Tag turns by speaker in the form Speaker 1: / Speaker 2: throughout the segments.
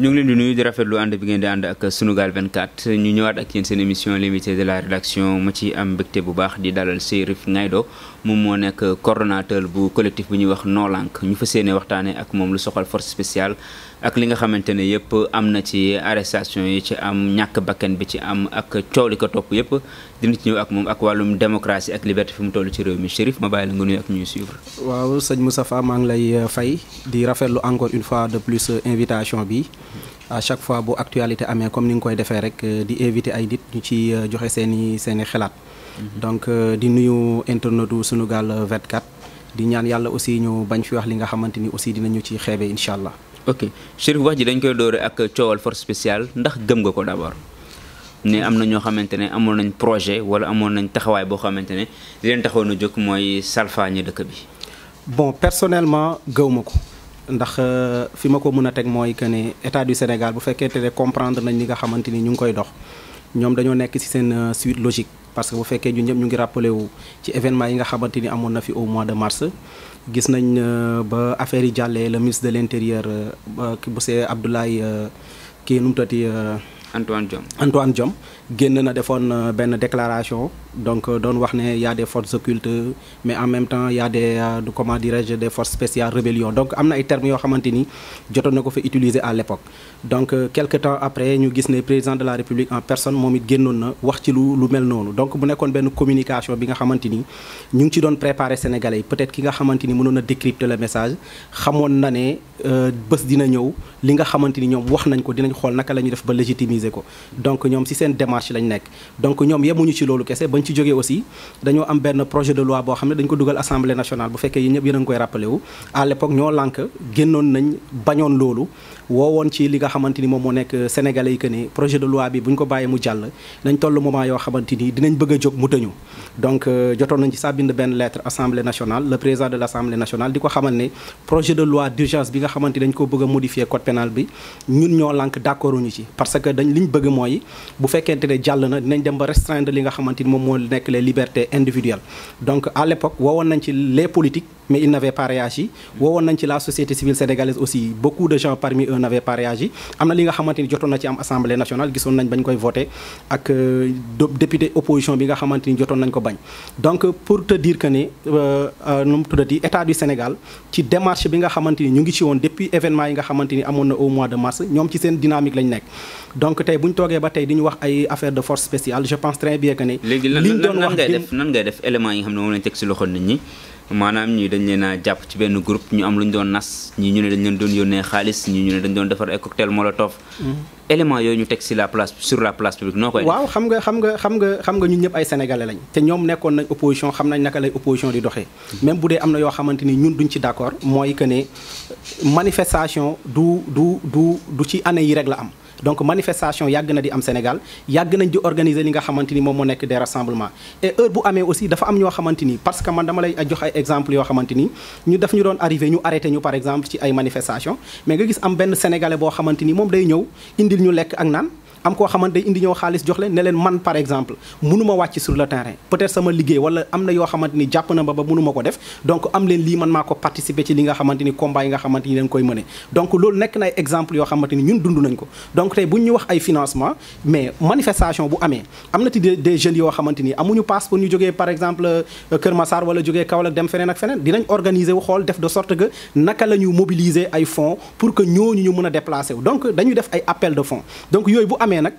Speaker 1: ñu ngi leen di nuyu di rafetlu ànd bi ngeen di ànd ak Sunugal 24 ñu ñëwaat ak yéen seen émission l'invité de la rédaction ma ci am mbégte bu baax di dalal Cherif Ngaïdo moom moo nekk coordonnateur bu collectif bu ñuy wax Noo Lank ñu fas yéene waxtaanee ak moom lu soxal force spéciale ak li nga xamante ne yëpp am na ci arrestation yi ci am ñàkk bakkan bi ci am ak coow li ko topp yëpp dina ci ñëw ak moom ak wàllum démocratie ak liberté fi mu toll ci réew mi Cherif ma bàyyi la nga nuyu ak ñuy suivre.
Speaker 2: waaw sëñ Moustapha maa ngi lay fay di rafetlu encore une fois de plus invitation bi à chaque fois bu actualité amee comme ni nga koy defee rek di invité ay nit ñu ci joxe seeni xalaat. donc di nuyu internetu Sunugal 24 di ñaan yàlla aussi ñu bañ fi wax li nga xamante ni aussi dinañu ci xeebe incha allah.
Speaker 1: ok Cherif wax ji dañ koy doore ak coowal force spéciale ndax gëm nga ko d'abord ne am na ñoo xamante ne amoon nañ projet wala amoon nañ taxawaay boo xamante ne di leen taxawoon a jóg mooy salfaañe dëkk bi.
Speaker 2: bon personnellement gëw ma ko ndax fi ma ko mën a teg mooy que ne état du Sénégal bu fekkente ne comprendre nañ li nga xamante ni ñu ngi koy dox ñoom dañoo nekk ci seen suite logique. parce que bu fekkee ñun ñëpp ñu ngi rappelé wu ci événement yi nga xamante ni amoon na fi au mois de mars gis nañ ba affaire yi jàllee le ministre de l'intérieur bu see Abdoulaye kii nu mu tati Antoine Diome génn na defoon benn déclaration donc doon wax ne y a des forces occultes mais en même temps y a des comment dirais-je des forces spéciales rébellion donc am na ay termes yoo xamante ni jotoon na ko fa utiliser à l'époque donc quelque temps après ñu gis ne président de la République en personne moom it génnoon na wax ci lu mel noonu donc bu nekkoon benn communication bi nga xamante ni ñu ngi ci doon préparer Sénégalais yi peut-être ki nga xamante ni mënoon na décrypter le message xamoon na ne bés dina ñëw li nga xamante ni ñoom wax nañ ko dinañ xool naka la ñuy def ba légitimiser ko donc ñoom ci seen démarche lañ nekk donc ñoom yemuñu ci loolu kese bañ ci jógee aussi dañoo am benn projet de loi boo xam ne dañ ko dugal assemblée nationale bu fekkee yéen ñëpp yéen a ngi koy rappelé wu à l'époque Noo Lank génnoon nañ bañoon loolu woowoon ci li nga xamante ni moom moo nekk sénégalais yi que ne projet de loi bi bu ñu ko bàyyee mu jàll nañ toll moment yoo xamante ni dinañ bëgg a jóg mu tëñu donc jotoon nañ ci saa bind benn lettre assemblée nationale le président de l'assemblée nationale di ko xamal ne projet de loi d'urgence bi nga xamante ni dañ ko bëgg a modifier code pénal bi ñun Noo Lank d'accord ñu ci parce que liñ bëgg mooy bu fekkente ne jàll na dinañ dem ba restreindre li nga xamante ni moom moo nekk les libertés individuelles donc à l'époque woowoon nañ ci les politiques mais ils n'avaient pas réagi woowoon nañ ci la société civile sénégalaise aussi beaucoup de gens parmi eux n'avaient pas réagi am na li nga xamante ni jotoon na ci am assemblée nationale gisoon nañ bañ koy voté ak député opposition bi nga xamante ni jotoon nañ ko bañ donc pour te dire que ne nu mu tuddati état du Sénégal ci démarche bi nga xamante ni ñu ngi ci woon depuis événement yi nga xamante ni amoon na au mois de mars ñoom ci seen dynamique lañ nekk donc tey bu ñu toogee ba tey di ñu wax ay affaire de force spéciale je pense très bien que ne
Speaker 1: léegi nan ngay def éléments yi nga xam ne moom lañ teg ci loxo nit ñi maanaam ñii dañ leen a jàpp ci benn groupe ñu am lu ñu doon nas ñii ñu ne dañ leen doon yónnee xaalis ñii ñu ne dañ doon defar ay cocktail molotov éléments yooyu ñu teg ci la place sur la place publique noo koy def
Speaker 2: waaw xam nga ñun ñëpp ay sénégalais lañ te ñoom nekkoon nañ opposition xam nañ naka lay opposition di doxee même bu dee am na yoo xamante ni ñun duñ ci d'accord mooy que ne manifestation du ci année yi rek la am donc manifestation yàgg na di am Sénégal yàgg nañ di organiser li nga xamante ni moom moo nekk des rassemblements et heure bu amee aussi dafa am ñoo xamante ni parce que man dama lay jox ay exemples yoo xamante ni ñu daf ñu doon arrivé ñu arrêté ñu par exemple ci ay manifestations mais nga gis am benn sénégalais boo xamante ni moom day ñëw indil ñu lekk ak naan am koo xamante day indi ñëw xaalis jox leen ne leen man par exemple mënuma wàcc sur le terrain peut-être sama liggéey wala am na yoo xamante ni jàpp na ba mënuma ko def donc am leen lii man maa ko participer ci li nga xamante ni combat yi nga xamante ni leen koy mëne donc loolu nekk na ay exemple yoo xamante ni ñun dund nañ ko donc tey bu ñu wax ay financement mais manifestation bu amee am na ti des jeunes yoo xamante ni amuñu passe pour ñu jógee par exemple Kër Massar wala jógee Kaolack dem feneen ak feneen dinañ organiser wu xool def de sorte que naka la ñu mobiliser ay fonds pour que ñooñu ñu mën a déplacer wu donc dañuy def ay appel de fonds donc yooyu bu amee nag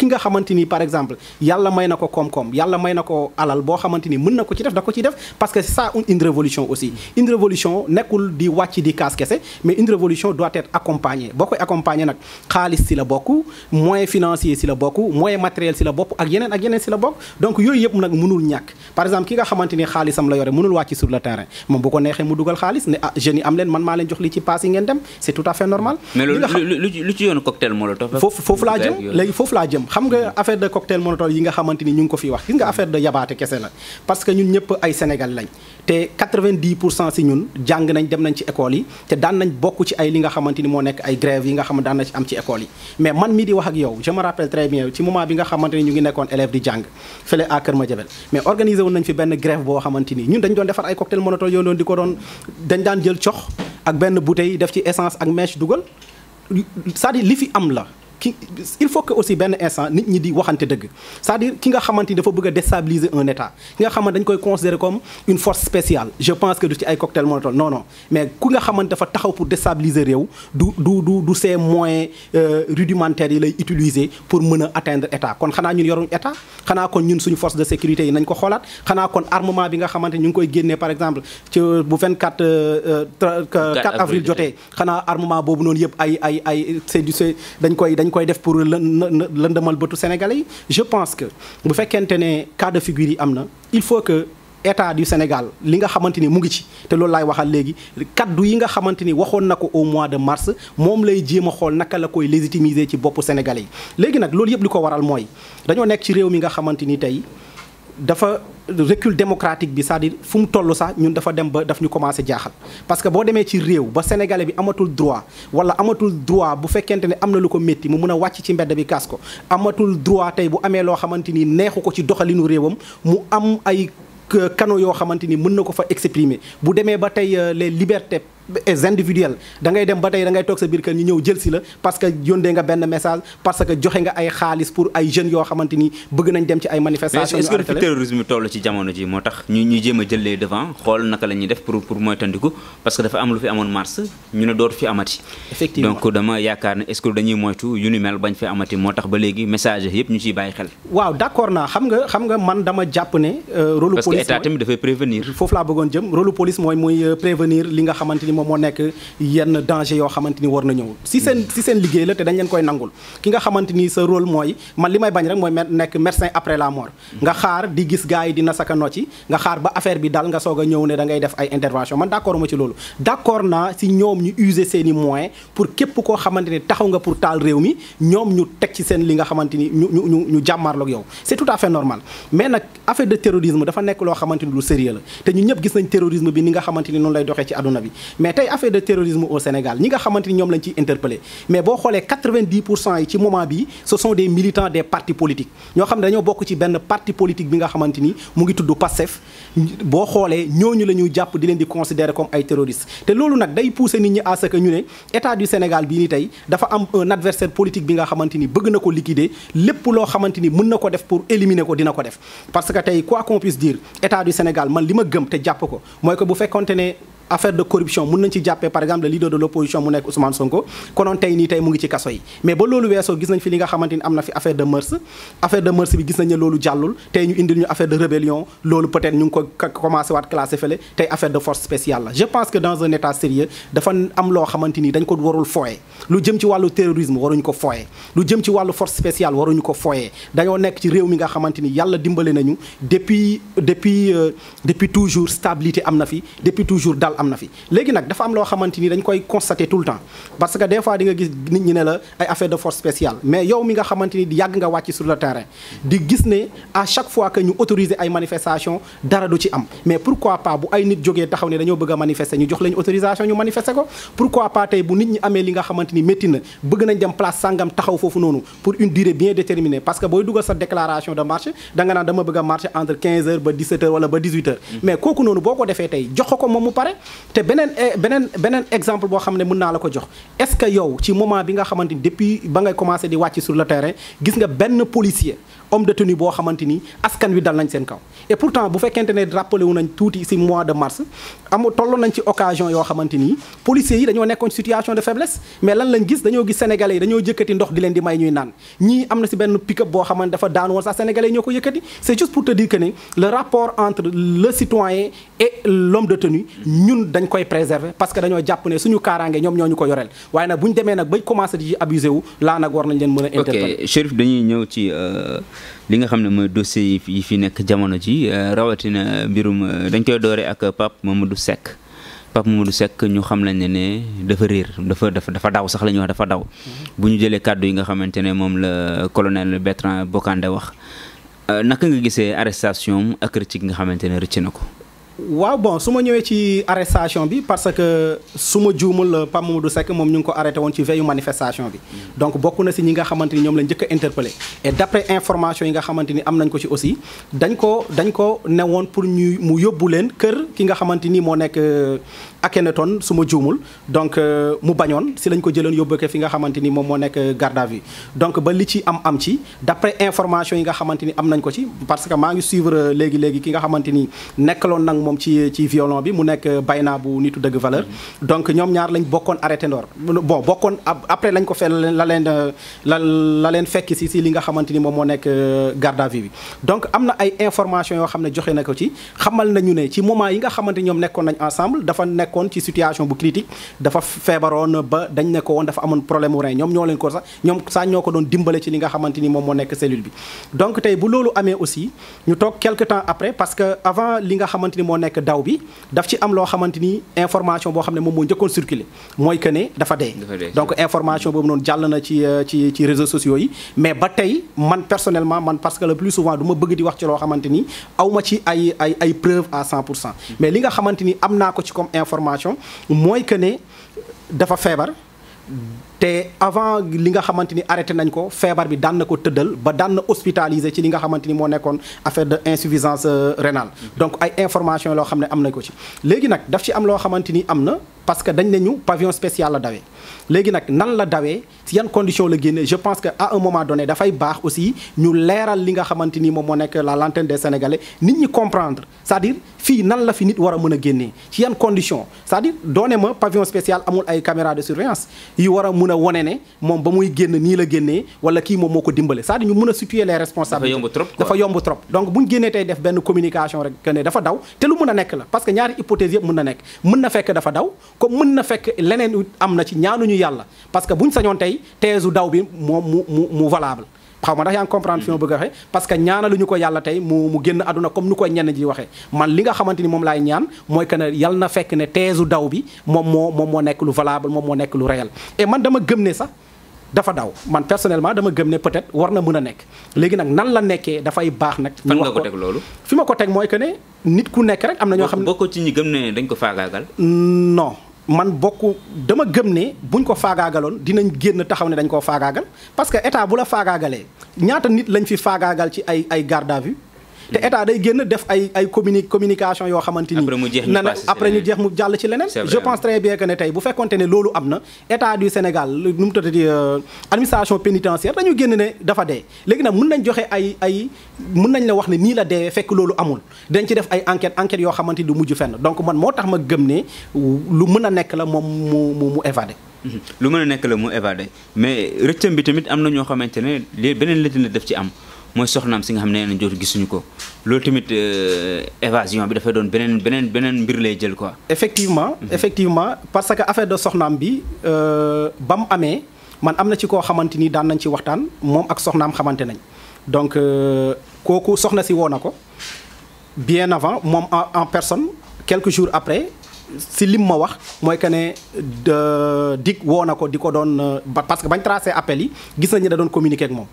Speaker 2: ki nga xamante ni par exemple yàlla may na ko koom-koom yàlla may na ko alal boo xamante ni mën na ko ci def da ko ci def parce que c'est ça une révolution aussi une révolution nekkul di wàcc di kaas kese mais une révolution doit être accompagnée boo koy accompagner nag xaalis si la bokk moyen financier si la bokk moyen matériel si la bokk ak yeneen si la bokk donc yooyu yëpp nag mënul ñàkk par exemple ki nga xamante ni xaalisam la yore mënul wàcc sur le terrain moom bu ko neexee mu dugal xaalis ne ah jeunes yi am leen man maa leen jox li ci paas yi ngeen dem c'est tout à fait normal
Speaker 1: mais lu ci yoonu cocktail molotov
Speaker 2: foofu laa jëm léegi foofu laa jëm xam nga affaire de cocktail molotov yi nga xamante ni ñu ngi ko fi wax gis nga affaire de yabaate kese la parce que ñun ñëpp ay Sénégal lañ te 90% si ñun jàng nañ dem nañ ci école yi te daan nañ bokk ci ay li nga xamante ni moo nekk ay grève yi nga xam daan na ci am ci école yi mais man mii di wax ak yow je me rappelle très bien ci moment bi nga xamante ni ñu ngi nekkoon élève di jàng fële à Kër Madiabel mais organisé woon nañ fi benn grève boo xamante ni ñun dañ doon defar ay cocktail molotov yoon doon di ko doon dañ daan jël cox ak benn bouteille def ci essence ak mèche dugal c'est-à-dire li fi am la il faut que aussi benn instant nit ñi di waxante dëgg c'est-à-dire ki nga xamante ni dafa bëgg a déstabiliser un état ki nga xamante dañ koy considérer comme une force spéciale je pense que du ci ay cocktail molotov non mais ku nga xamante dafa taxaw pour déstabiliser réew du ces moyens rudimentaires yi lay utiliser pour mën a atteindre état kon xanaa ñun yoruñ état xanaa kon ñun suñu force de sécurité yi nañ ko xoolaat xanaa kon armement bi nga xamante ñu ngi koy génnee par exemple ci bu 4 avril jotee xanaa armement boobu noonu yëpp ay dañ koy def pour lëndëmal bëtu sénégalais yi je pense que bu fekkente ne cas de figure yi am na il faut que état du Sénégal li nga xamante ni mu ngi ci te loolu laay waxal léegi kaddu yi nga xamante ni waxoon na ko au mois de mars moom lay jéem a xool naka la koy légitimiser ci boppu sénégalais yi léegi nag loolu yëpp li ko waral mooy dañoo nekk ci réew mi nga xamante ni tey dafa recul démocratique bi c'est-à-dire fu mu toll sax ñun dafa dem ba daf ñu commencé jaaxal parce que boo demee ci réew ba sénégalais bi amatul droit wala amatul droit bu fekkente ne am na lu ko métti mu mën a wàcc ci mbedd bi kaas ko amatul droit tey bu amee loo xamante ni neexu ko ci doxalinu réewam mu am ay canaux yoo xamante ni mën na ko fa exprimer bu demee ba tey les libertés individuelles da ngay dem ba tey da ngay toog sa biir kër ñu ñëw jël si la parce que yóndee nga benn message parce que joxe nga ay xaalis pour ay jeunes yoo xamante ni bëgg nañ dem ci ay manifestations.
Speaker 1: mais est-ce que fi terrorisme toll ci jamono ji moo tax ñu jéem a jël les devant xool naka la ñuy def pour moytandiku parce que dafa am lu fi amoon mars ñu ne dootu fi amati.
Speaker 2: effectivement
Speaker 1: donc dama yaakaar ne est-ce que dañuy moytu yu ni mel bañ fi amati moo tax ba léegi message yëpp ñu ciy bàyyi xel.
Speaker 2: waaw d'accord naa xam nga man dama jàpp ne. rôle police
Speaker 1: parce que état tamit dafay prévenir.
Speaker 2: foofu laa bëggoon jëm rôle police mooy prévenir li nga xamante ni moom moo nekk yenn danger yoo xamante ni war na ñëw si seen liggéey la te dañ leen koy nangul ki nga xamante ni sa rôle mooy man li may bañ rek mooy nekk médecin après la mort nga xaar di gis gars yi dina saka nocci nga xaar ba affaire bi dal nga soog a ñëw ne da ngay def ay intervention man d'accord ma ci loolu d'accord naa si ñoom ñu user seeni moyens pour képp koo xamante ni taxaw nga pour taal réew mi ñoom ñu teg ci seen li nga xamante ni ñu jàmmaarloog yow c'est tout à fait normal mais nag affaire de terrorisme dafa nekk loo xamante ni lu sérieux la te ñun ñëpp gis nañ terrorisme bi ni nga xamante ni noonu lay doxee ci àdduna bi mais tey affaire de terrorisme au Sénégal ñi nga xamante ni ñoom lañ ciy interpellé mais boo xoolee 90% yi ci moment bi ce sont des militants des partis politiques ñoo xam ne dañoo bokk ci benn parti politique bi nga xamante ni mu ngi tudd PASTEF boo xoolee ñooñu la ñuy jàpp di leen di considérer comme ay terroristes te loolu nag day pousser nit ñi à ce que ñu ne état du Sénégal bii ni tey dafa am un adversaire politique bi nga xamante ni bëgg na ko liquider lépp loo xamante ni mën na ko def pour éliminer ko dina ko def parce que tey quoi qu'on puisse dire état du Sénégal man li ma gëm te jàpp ko mooy que bu fekkonte ne affaire de corruption mën nañ ci jàppee par exemple le leader de l'opposition mu nekk Ousmane Sonko konoon tey nii tey mu ngi ci kaso yi mais ba loolu weesoo gis nañ fi li nga xamante ni am na fi affaire de mœurs bi gis nañ ne loolu jàllul tey ñu indil ñu affaire de rébellion loolu peut-être ñu ngi ko commencé waat classé fële tey affaire de force spéciale la je pense que dans un état sérieux dafa am loo xamante ni dañ ko warul fooye lu jëm ci wàllu terrorisme waruñu ko fooye lu jëm ci wàllu force spéciale waruñu ko fooye dañoo nekk ci réew mi nga xamante ni yàlla dimbale nañu depuis toujours stabilité am na fi depuis toujours dal am na fi léegi nag dafa am loo xamante ni dañ koy constater tout le temps parce que des fois di nga gis nit ñi ne la ay affaire de force spéciale mais yow mi nga xamante ni yàgg nga wàcc sur le terrain di gis ne à chaque fois que ñu autoriser ay manifestation dara du ci am mais pourquoi pas bu ay nit jógee taxaw ne dañoo bëgg a manifester ñu jox leen autorisation ñu manifester ko pourquoi pas tey bu nit ñi amee li nga xamante ni métti na bëgg nañ dem place sangam taxaw foofu noonu pour une durée bien déterminée parce que booy dugal sa déclaration de marche da nga naan dama bëgg a marcher entre 15 heures ba 17 heures wala ba 18 heures mais kooku noonu boo ko defee tey jox ko moom mu pare te beneen exemple boo xam ne mën naa la ko jox est-ce que yow ci moment bi nga xamante ni depuis ba ngay commencé di wàcc sur le terrain gis nga benn policier homme de tenue boo xamante ni askan wi dal nañ seen kaw et pourtant bu fekkente ne rappelé wu nañ tuuti ci mois de mars tolloon nañ ci occasion yoo xamante ni policiers yi dañoo nekkoon situation de faiblesse mais lan lañ gis dañoo gis sénégalais yi dañoo jëkkati ndox di leen di may ñuy naan ñii am na ci benn pick-up boo xamante dafa daan woon sax sénégalais yi ñoo ko yëkkati c'est juste pour te dire que ne le rapport entre le citoyen et l'homme de tenue ñun dañ koy préserver parce que dañoo jàpp ne suñu kaaraange ñoom ñoo ñu ko yoreel waaye nag bu ñu demee nag bay commencé di abusé wu laa nag war nañ leen mën a interpeller.
Speaker 1: ok Chérif dañuy ñëw ci li nga xam ne mooy dossier yi fi nekk jamono ji rawatina mbirum dañ koy doore ak Pape Mamadou Seck ñu xam lañ ne dafa réer dafa daw sax la ñuy wax dafa daw bu ñu jëlee kàddu yi nga xamante ne moom la colonel Bertrand Bokandé wax naka nga gisee arrestation ak rëcc nga xamante ne rëcc na ko.
Speaker 2: waaw bon su ma ñëwee ci arrestation bi parce que su ma juumul Pape Mamadou Seck moom ñu ngi ko arrêté woon ci veillu manifestation bi donc bokk na si ñi nga xamante ni ñoom lañ njëkk a interpellé et d'après information yi nga xamante ni am nañ ko ci aussi dañ ko ne woon pour mu yóbbu leen kër ki nga xamante ni moo nekk Akhenaton su ma juumul donc mu bañoon si lañ ko jëloon yóbbu ko fi nga xamante ni moom moo nekk garde à vue donc ba li ci am ci d'après information yi nga xamante ni am nañ ko ci parce que maa ngi suivre léegi ki nga xamante ni nekkaloon nag moom ci violon bi mu nekk Bayna bu nitu dëgg valeur donc ñoom ñaar lañ bokkoon arrêté ndoor bon bokkoon après lañ ko fe la leen fekk si li nga xamante ni moom moo nekk garde à vue bi donc am na ay information yoo xam ne joxe na ko ci xamal nañu ne ci moment yi nga xamante ni ñoom nekkoon nañ ensemble dafa nekkoon ci situation bu critique dafa feebaroon ba dañ ne ko woon dafa amoon problème mu rein ñoom ñoo leen ko sax ñoo ko doon dimbale ci li nga xamante ni moom moo nekk cellule bi donc tey bu loolu amee aussi ñu toog quelque temps après parce que avant li nga xamante ni moo nekk daw bi daf ci am loo xamante ni information boo xam ne moom moo njëkkoon circuler mooy que ne dafa dee donc information boobu noonu jàll na ci réseaux sociaux yi mais ba tey man personnellement parce que le plus souvent du ma bëgg di wax ci loo xamante ni awma ci ay preuves à 100% mais li nga xamante ni am naa ko ci comme information mooy que ne dafa feebar te avant li nga xamante ni arrêté nañ ko feebar bi daan na ko tëddal ba daan na hospitalisé ci li nga xamante ni moo nekkoon affaire de insuffisance rénale donc ay information loo xam ne am nañ ko ci léegi nag daf ci am loo xamante ni am na parce que dañ ne ñu pavillon spécial la dawee léegi nag nan la dawee ci yan condition la génne je pense que à un moment donné dafay baax aussi ñu leeral li nga xamante ni moom moo nekk la lanterne des Sénégalais nit ñi comprendre c'est-à-dire fii nan la fi nit war a mën a génnee ci yan condition c'est-à-dire doone ma pavillon spécial amul ay caméra de surveillance yi war a mën a wone ne moom ba muy génn nii la génnee wala kii moom moo ko dimbale c'est-à-dire ñu mën a situer les responsabilités dafa yomb trop donc bu ñu génnee tey def benn communication rek que ne dafa daw te lu mën a nekk la parce que ñaari hypothèse yëpp mën na nekk mën na fekk dafa daw comme mën na fekk leneen am na ci ñaanuñu yàlla parce que bu ñu sañoon tey teesu daw bi moom mu valable xaw ma ndax yaa ngi comprendre fi ma bëgg a waxee parce que ñaanaluñu ko yàlla tey mu génn àdduna comme nu koy ñenn ji waxee man li nga xamante ni moom laay ñaan mooy que ne yàlla na fekk ne teesu daw bi moom moo nekk lu valable moom moo nekk lu réel et man dama gëm ne sax dafa daw man personnellement dama gëm ne peut-être war na mën a nekk léegi nag nan la nekkee dafay baax nag.
Speaker 1: fan nga ko teg loolu.
Speaker 2: fi ma ko teg mooy que ne nit ku nekk rek am na ñoo xam ne
Speaker 1: boo ko ci ñi gëm ne dañ ko faagaagal.
Speaker 2: non man dama gëm ne buñ ko faagaagaloon dinañ génn taxaw ne dañ koo faagaagal parce que état bu la faagaagalee ñaata nit lañ fi faagaagal ci ay garde à vue te état day génn def ay communication yoo xamante ni après ñu jeex mu jàll ci leneen je pense très bien que ne tey bu fekkonte ne loolu am na état du Sénégal nu mu tuddati administration pénitentiaire dañu génn ne dafa dee léegi nag mën nañ joxe mën nañ la wax ne nii la dee fekk loolu amul dañ ci def ay enquête yoo xamante ni du mujj fenn donc man moo tax ma gëm ne lu mën a nekk la moom mu évadé
Speaker 1: lu mën a nekk la mu évadé mais rëccam bi tamit am na ñoo xamante ne léegi beneen lëtt na def ci am mooy soxnaam si nga xam ne nee na jot gisuñu ko loolu tamit évasion bi dafay doon beneen mbir lay jël quoi.
Speaker 2: effectivement parce que affaire de soxnaam bi ba mu amee man am na ci koo xamante ni daan nañ ci waxtaan moom ak soxnaam xamante nañ donc kooku soxna si woo na ko bien avant moom en personne quelques jours après. si lim ma wax mooy que ne dig woo na ko di ko doon parce que bañ tracé appel yi gis nañu da doon communiquer ak moom.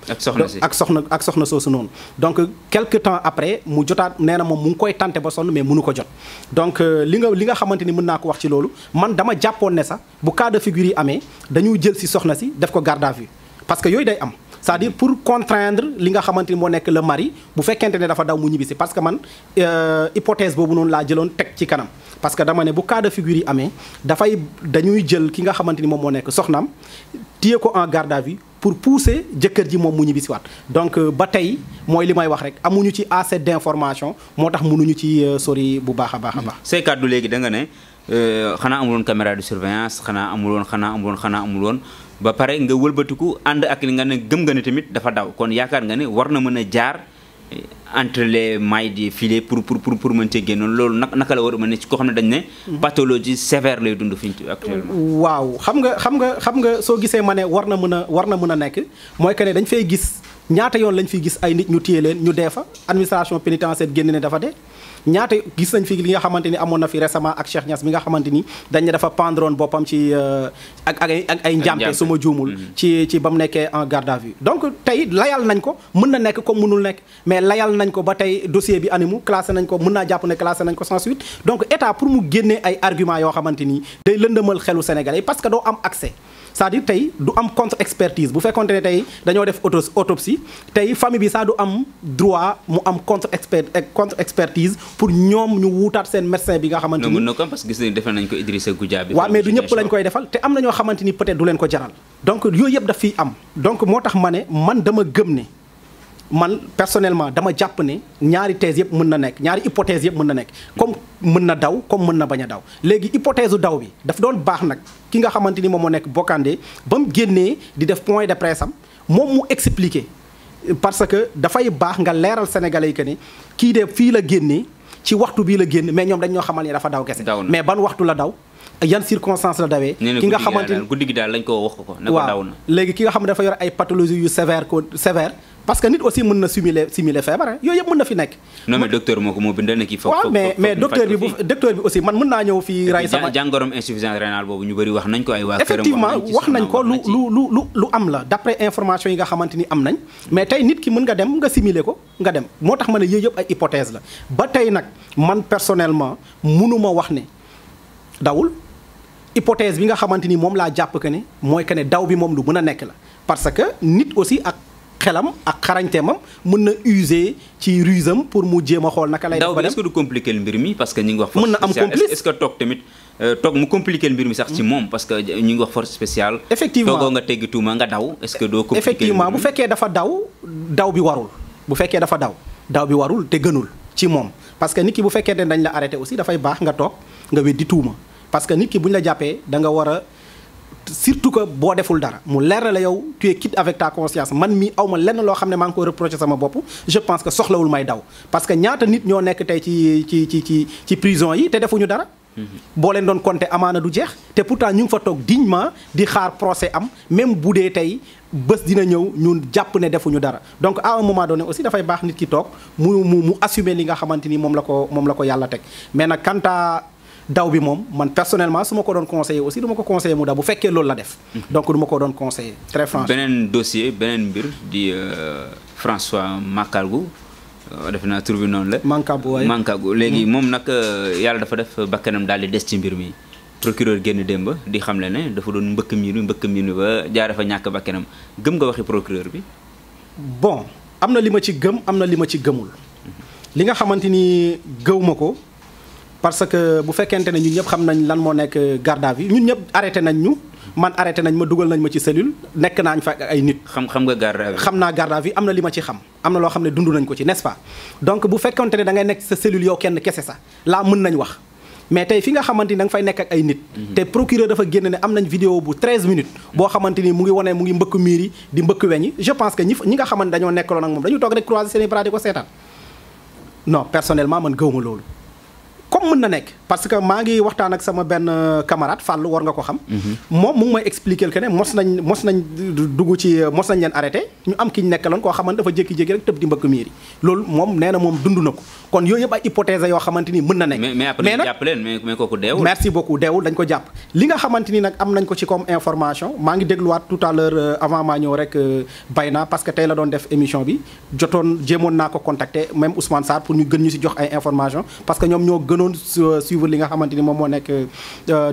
Speaker 2: ak soxna soosu noonu. donc quelque temps après mu jotaat nee na moom mu ngi koy tenté ba sonn mais mënu ko jot. donc li nga xamante ni mën naa ko wax ci loolu man dama jàppoon ne sax bu cas de figure yi amee dañuy jël si soxna si def ko garde à vue parce que yooyu day am. c'est-à-dire pour contraindre li nga xamante ni moo nekk le mari bu fekkente ne dafa daw mu ñibbisi parce que man hypothèse boobu noonu laa jëloon teg ci kanam parce que dama ne bu cas de figure yi amee dañuy jël ki nga xamante ni moom moo nekk soxnaam téye ko en garde à vue pour pousser jëkkër ji moom mu ñibbisi waat donc ba tey mooy li may wax rek amuñu ci assez d'information moo tax mënuñu ci sori bu baax a baax a baax.
Speaker 1: say kàddu léegi da nga ne xanaa amuloon caméra de surveillance xanaa amul woon ba pare nga wëlbatiku ànd ak li nga ne gëm nga ne tamit dafa daw kon yaakaar nga ne war na mën a jaar entre les mailles des filets pour mën cee génnoon loolu naka la war a mën ne ci koo xam ne dañ ne pathologie sévère lay dund fi actuellement.
Speaker 2: waaw xam nga soo gisee ma ne war na mën a nekk mooy que ne dañ fay gis ñaata yoon lañ fi gis ay nit ñu téye leen ñu dee fa administration pénitentiaire génn ne dafa dee ñaata gis nañ fi li nga xamante ni amoon na fi récemment ak Cheikh Niass mi nga xamante ni dañ ne dafa pendroon boppam ci ak ay njàmpe su ma juumul ci ba mu nekkee en garde à vue donc tey layal nañ ko mën na nekk comme mënul nekk mais layal nañ ko ba tey dossier bi animu classé nañ ko mën naa jàpp ne classé nañ ko sans suite donc état pour mu génnee ay arguments yoo xamante ni day lëndëmal xelu Sénégalais parce que doo am accès c'est-à-dire tey du am contre expertise bu fekkonte ne tey dañoo def autopsie tey famille bi sax du am droit mu am contre expertise pour ñoom ñu wuutaat seen médecin bi nga xamante ni.
Speaker 1: mën na ko parce que gis nañu defal nañ ko Idrissa Goudiaby.
Speaker 2: waaw mais du ñëpp lañ koy defal te am na ñoo xamante ni peut-être du leen ko jaral. donc yooyu yëpp daf fiy am donc moo tax ma ne man dama gëm ne man personnellement dama jàpp ne ñaari thèse yëpp mën na nekk ñaari hypothèse yëpp mën na nekk comme mën na daw comme mën na bañ a daw léegi hypothèse u daw bi daf doon baax nag ki nga xamante ni moom moo nekk Bokandé ba mu génnee di def point de presse am moom mu expliquer parce que dafay baax nga leeral sénégalais yi que ne kii de fii la génnee ci waxtu bii la génn mais ñoom dañ ñoo xamal ni dafa daw kese mais ban waxtu la daw yan circonstance la dawee ki nga xamante ni
Speaker 1: guddi gi daal lañ ko wax ko ne ko daw na
Speaker 2: léegi ki nga xam ne dafa yor ay pathologie yu sévère parce que nit aussi mën na simuler feebar yooyu yëpp mën na fi nekk.
Speaker 1: non mais docteur moo ko moo bindal ne kii foog
Speaker 2: waaw mais docteur bi aussi man mën naa ñëw fii ray sama
Speaker 1: jàngoroom insuffisance rénale boobu ñu bëri wax nañ ko ay waa
Speaker 2: effectivement wax nañ ko lu am la d'après information yi nga xamante ni am nañ mais tey nit ki mën nga dem nga simuler ko nga dem moo tax ma ne yooyu yëpp ay hypothèse la ba tey nag man personnellement mënuma wax ne dawul hypothèse bi nga xamante ni moom laa jàpp que ne mooy que ne daw bi moom lu mën a nekk la parce que nit aussi ak xelam ak xarañteemam mën na user ci rusam pour mu jéem a xool naka lay def ba dem
Speaker 1: est-ce que du compliquer mbir mi parce que ñu ngi wax
Speaker 2: mën na am complice
Speaker 1: est-ce que toog tamit toog mu compliquer mbir mi sax ci moom parce que ñu ngi wax force spéciale
Speaker 2: effectivement
Speaker 1: toogoo nga teggi tuuma nga daw est-ce que doo compliquer
Speaker 2: effectivement bu fekkee dafa daw bi warul bu fekkee dafa daw bi warul te gënul ci moom parce que nit ki bu fekkee ne dañ la arrêté aussi dafay baax nga toog nga weddi tuuma parce que nit ki bu ñu la jàppee da nga war a surtout que boo deful dara mu leer la yow tu es quitte avec ta conscience man mi aw ma lenn loo xam ne maa ngi koy reprocher sama bopp je pense que soxlawul may daw parce que ñaata nit ñoo nekk tey ci prison yi te defuñu dara. boo leen doon compter amaana du jeex te pourtant ñu ngi fa toog dignement di xaar procès am même bu dee tey bés dina ñëw ñun jàpp ne defuñu dara donc à un moment donné aussi dafay baax nit ki toog mu assumer li nga xamante ni moom la ko yàlla teg mais nag quant à daw bi moom man personnellement su ma ko doon conseiller aussi du ma ko conseiller mu daw bu fekkee loolu la def donc du ma ko doon conseiller très franchement.
Speaker 1: beneen dossier beneen mbir di François Mancabou defe naa tur bi noonu la. Mancabou léegi moom nag yàlla dafa def bakkanam daal di des ci mbir mi procureur génn démb di xamle ne dafa doon mbëkk miir ba jaare fa ñàkk bakkanam gëm nga waxi procureur bi.
Speaker 2: bon am na li ma ci gëm am na li ma ci gëmul li nga xamante ni gëw ma ko. parce que bu fekkente ne ñun ñëpp xam nañ lan moo nekk garde à vue ñun ñëpp arrêté nañ ñu man arrêté nañ ma dugal nañ ma ci cellule nekk naañ fa ay nit.
Speaker 1: xam nga garde à vue.
Speaker 2: xam naa garde à vue am na li ma ci xam am na loo xam ne dund nañ ko ci n'est-ce pas donc bu fekkente ne da ngay nekk sa cellule yow kenn kese sax laa mën nañ wax mais tey fi nga xamante ni da nga fay nekk ak ay nit. te procureur dafa génn ne am nañ vidéo bu 13 minutes. boo xamante ni mu ngi wane mu ngi mbëkk miir yi di mbëkk weñ yi je pense que ñi nga xamante dañoo nekkaloon ak moom dañu toog rek croiser seen i bras di ko seetaan non personnellement man gëwuma loolu. comme mën na nekk parce que maa ngi waxtaan ak sama benn camarade Fallou war nga ko xam. moom mu ngi may expliquer que ne mos nañ dugg ci mos nañ leen arrêté ñu am ki ñu nekkaloon koo xamante dafa jékki-jékki rek tëb di mbëkk miir yi loolu moom nee na moom dund na ko kon yooyu yëpp ay hypothèse yoo xamante ni mën na nekk.
Speaker 1: mais après ñu jàpp leen mais kooku deewul.
Speaker 2: merci beaucoup deewul dañ ko jàpp li nga xamante ni nag am nañ ko ci comme information maa ngi dégluwaat tout à l'heure avant maa ñëw rek Bayna parce que tey la doon def émission bi jéemoon naa ko contacter même Ousmane Sarr pour ñu gën ñu si jox ay information parce que ñoom ñoo gënoon suivre li nga xamante ni moom moo nekk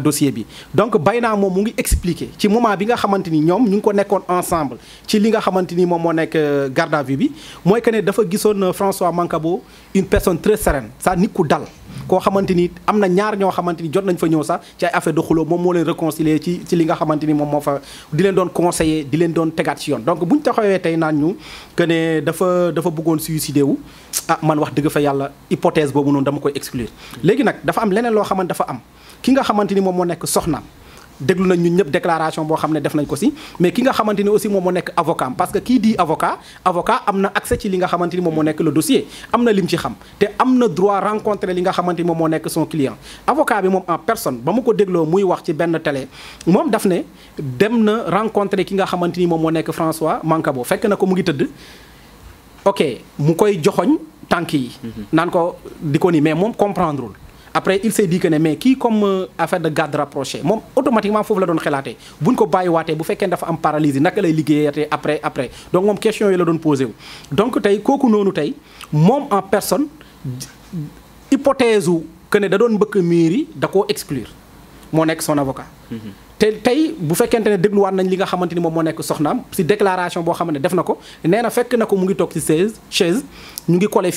Speaker 2: dossier bi donc Bayna moom mu ngi expliquer ci moment bi nga xamante ni ñoom ñu ngi ko nekkoon ensemble ci li nga xamante ni moom moo nekk garde à vue bi mooy que ne dafa gisoon François Mancabou une personne très sereine ça nit ku dal koo xamante ni am na ñaar ñoo xamante ni jot nañ fa ñëw sax ci ay affaire de xuloo moom moo leen réconcilier ci li nga xamante ni moom moo fa di leen doon conseiller di leen doon tegaat ci yoon donc buñ taxawee tey naan ñu que ne dafa bëggoon suicider wu man wax dëgg fa yàlla hypothèse boobu noonu dama koy exclure léegi nag dafa am leneen loo xamante dafa am ki nga xamante ni moom moo nekk soxnaam déglu nañ ñun ñëpp déclaration boo xam ne def nañ ko si mais ki nga xamante ni aussi moom moo nekk avocat parce que kii di avocat am na accès ci li nga xamante ni moom moo nekk le dossier am na lim ci xam te am na droit rencontrer li nga xamante ni moom moo nekk son client avocat bi moom en personne ba mu ko dégloo muy wax ci benn télé moom daf ne dem na rencontrer ki nga xamante ni moom moo nekk François Mancabou fekk na ko mu ngi tëdd ok mu koy joxoñ tànk yi naan ko di ko ni mais moom comprendrewul après il s'est dit que ne mais kii comme affaire de garde rapproché moom automatiquement foofu la doon xalaatee buñ ko bàyyiwaatee bu fekkee dafa am paralysie naka lay liggéeyatee après donc moom question yi la doon posé wu donc tey kooku noonu tey moom en personne hypothèse u que ne da doon mbëkk miir yi da koo exclure moo nekk son avocat te tey bu fekkente ne dégluwaat nañ li nga xamante ni moom moo nekk soxnaam si déclaration boo xam ne def na ko nee na fekk na ko mu ngi toog ci chaise ñu ngi collé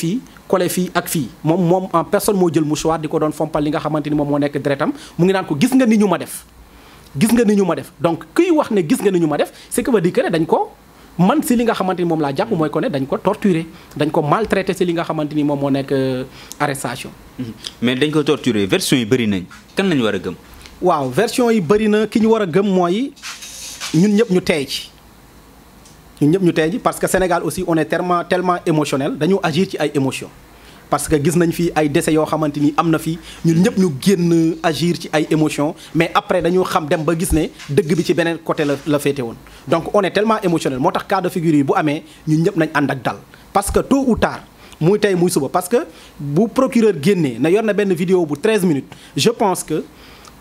Speaker 2: fii ak fii moom en personne moo jël mouchoir di ko doon fompal li nga xamante ni moom moo nekk deretam mu ngi naan ko gis nga ni ñu ma def donc kuy wax ne gis nga ni ñu ma def c'est que veut dire que ne dañ ko man si li nga xamante ni moom laa jàpp mooy ko ne dañ ko torturer dañ ko maltraiter si li nga xamante ni moom moo nekk arrestation
Speaker 1: mais dañ ko torturer version yi bëri nañ kan lañu war a gëm
Speaker 2: waaw version yi bëri na ki ñu war a gëm mooy ñun ñëpp ñu teey ci parce que Sénégal aussi on est tellement émotionnel dañu agir ci ay émotions parce que gis nañ fi ay décès yoo xamante ni am na fi ñun ñëpp ñu génn agir ci ay émotions mais après dañu xam dem ba gis ne dëgg bi ci beneen côté la féete woon donc on est tellement émotionnel moo tax cas de figure yi bu amee ñun ñëpp nañ ànd ak dal parce que tôt ou tard muy tey muy suba parce que bu procureur génnee na yor na benn vidéo bu 13 minutes je pense que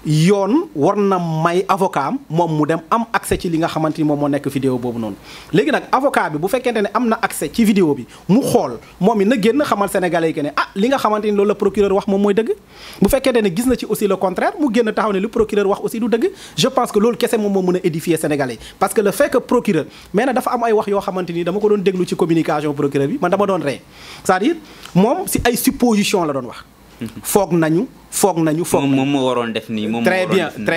Speaker 2: yoon war na may avocat am moom mu dem am accès ci li nga xamante ni moom moo nekk vidéo boobu noonu léegi nag avocat bi bu fekkente ne am na accès ci vidéo bi mu xool moom it na génn xamal sénégalais yi que ne li nga xamante ni loolu la procureur wax moom mooy dëgg bu fekkente ne gis na ci aussi le contraire mu génn taxaw ne lu procureur wax aussi du dëgg je pense que loolu kese moom moo mën a édifier sénégalais yi parce que le fait que procureur mais na dafa am ay wax yoo xamante ni dama ko doon déglu ci communication procureur bi man dama doon ree c'est-à-dire moom si ay supposition la doon wax foog nañu
Speaker 1: moom moo waroon def nii moom
Speaker 2: très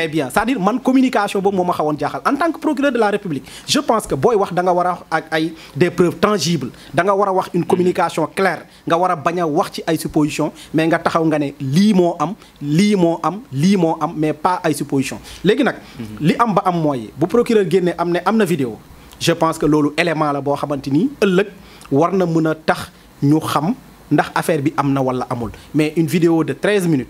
Speaker 2: bien c'est-à-dire man communication boobu moo ma xawoon jaaxal en tant que procureur de la République je pense que booy wax da nga war a wax ak ay des preuves tangibles da nga war a wax une communication claire nga war a bañ a wax ci ay supposition mais nga taxaw nga ne lii moo am mais pas ay supposition léegi nag li am ba am mooy bu procureur génnee am na vidéo je pense que loolu élément la boo xamante ni ëllëg war na mën a tax ñu xam ndax affaire bi am na wala amul mais une vidéo de 13 minutes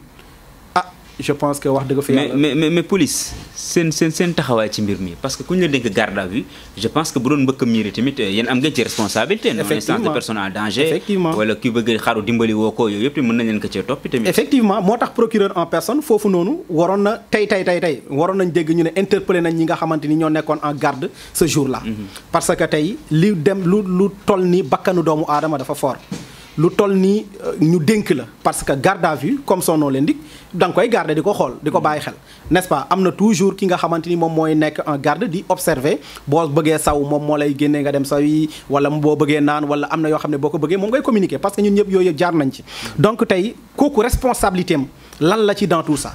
Speaker 2: je pense que wax dëgg fa yàlla
Speaker 1: mais police seen taxawaay ci mbir mi parce que ku ñu la dénk garde à vue je pense que bu doon mbëkk miiri tamit yéen am ngeen ci responsabilité non instance de personne en danger
Speaker 2: effectivement
Speaker 1: wala ki bëgg xaru dimbali woo ko yooyu yëpp mën nañ leen ko cee toppi tamit
Speaker 2: effectivement moo tax procureur en personne foofu noonu waroon na tey waroon nañ dégg ñu ne interpellé nañ ñi nga xamante ni ñoo nekkoon en garde ce jour là parce que tey lu toll ni bakkanu doomu aadama dafa fort lu toll nii ñu dénk la parce que garde à vue comme son nom l'indique da nga koy garder di ko xool di ko bàyyi xel n'est-ce pas am na toujours ki nga xamante ni moom mooy nekk en garde di observer boo bëggee saw moom moo lay génnee nga dem saw yi wala boo bëggee naan wala am na yoo xam ne boo ko bëggee moom ngay communiquer parce que ñun ñëpp yooyu jaar nañ ci donc tey kooku responsabilité am lan la ci dans tout ça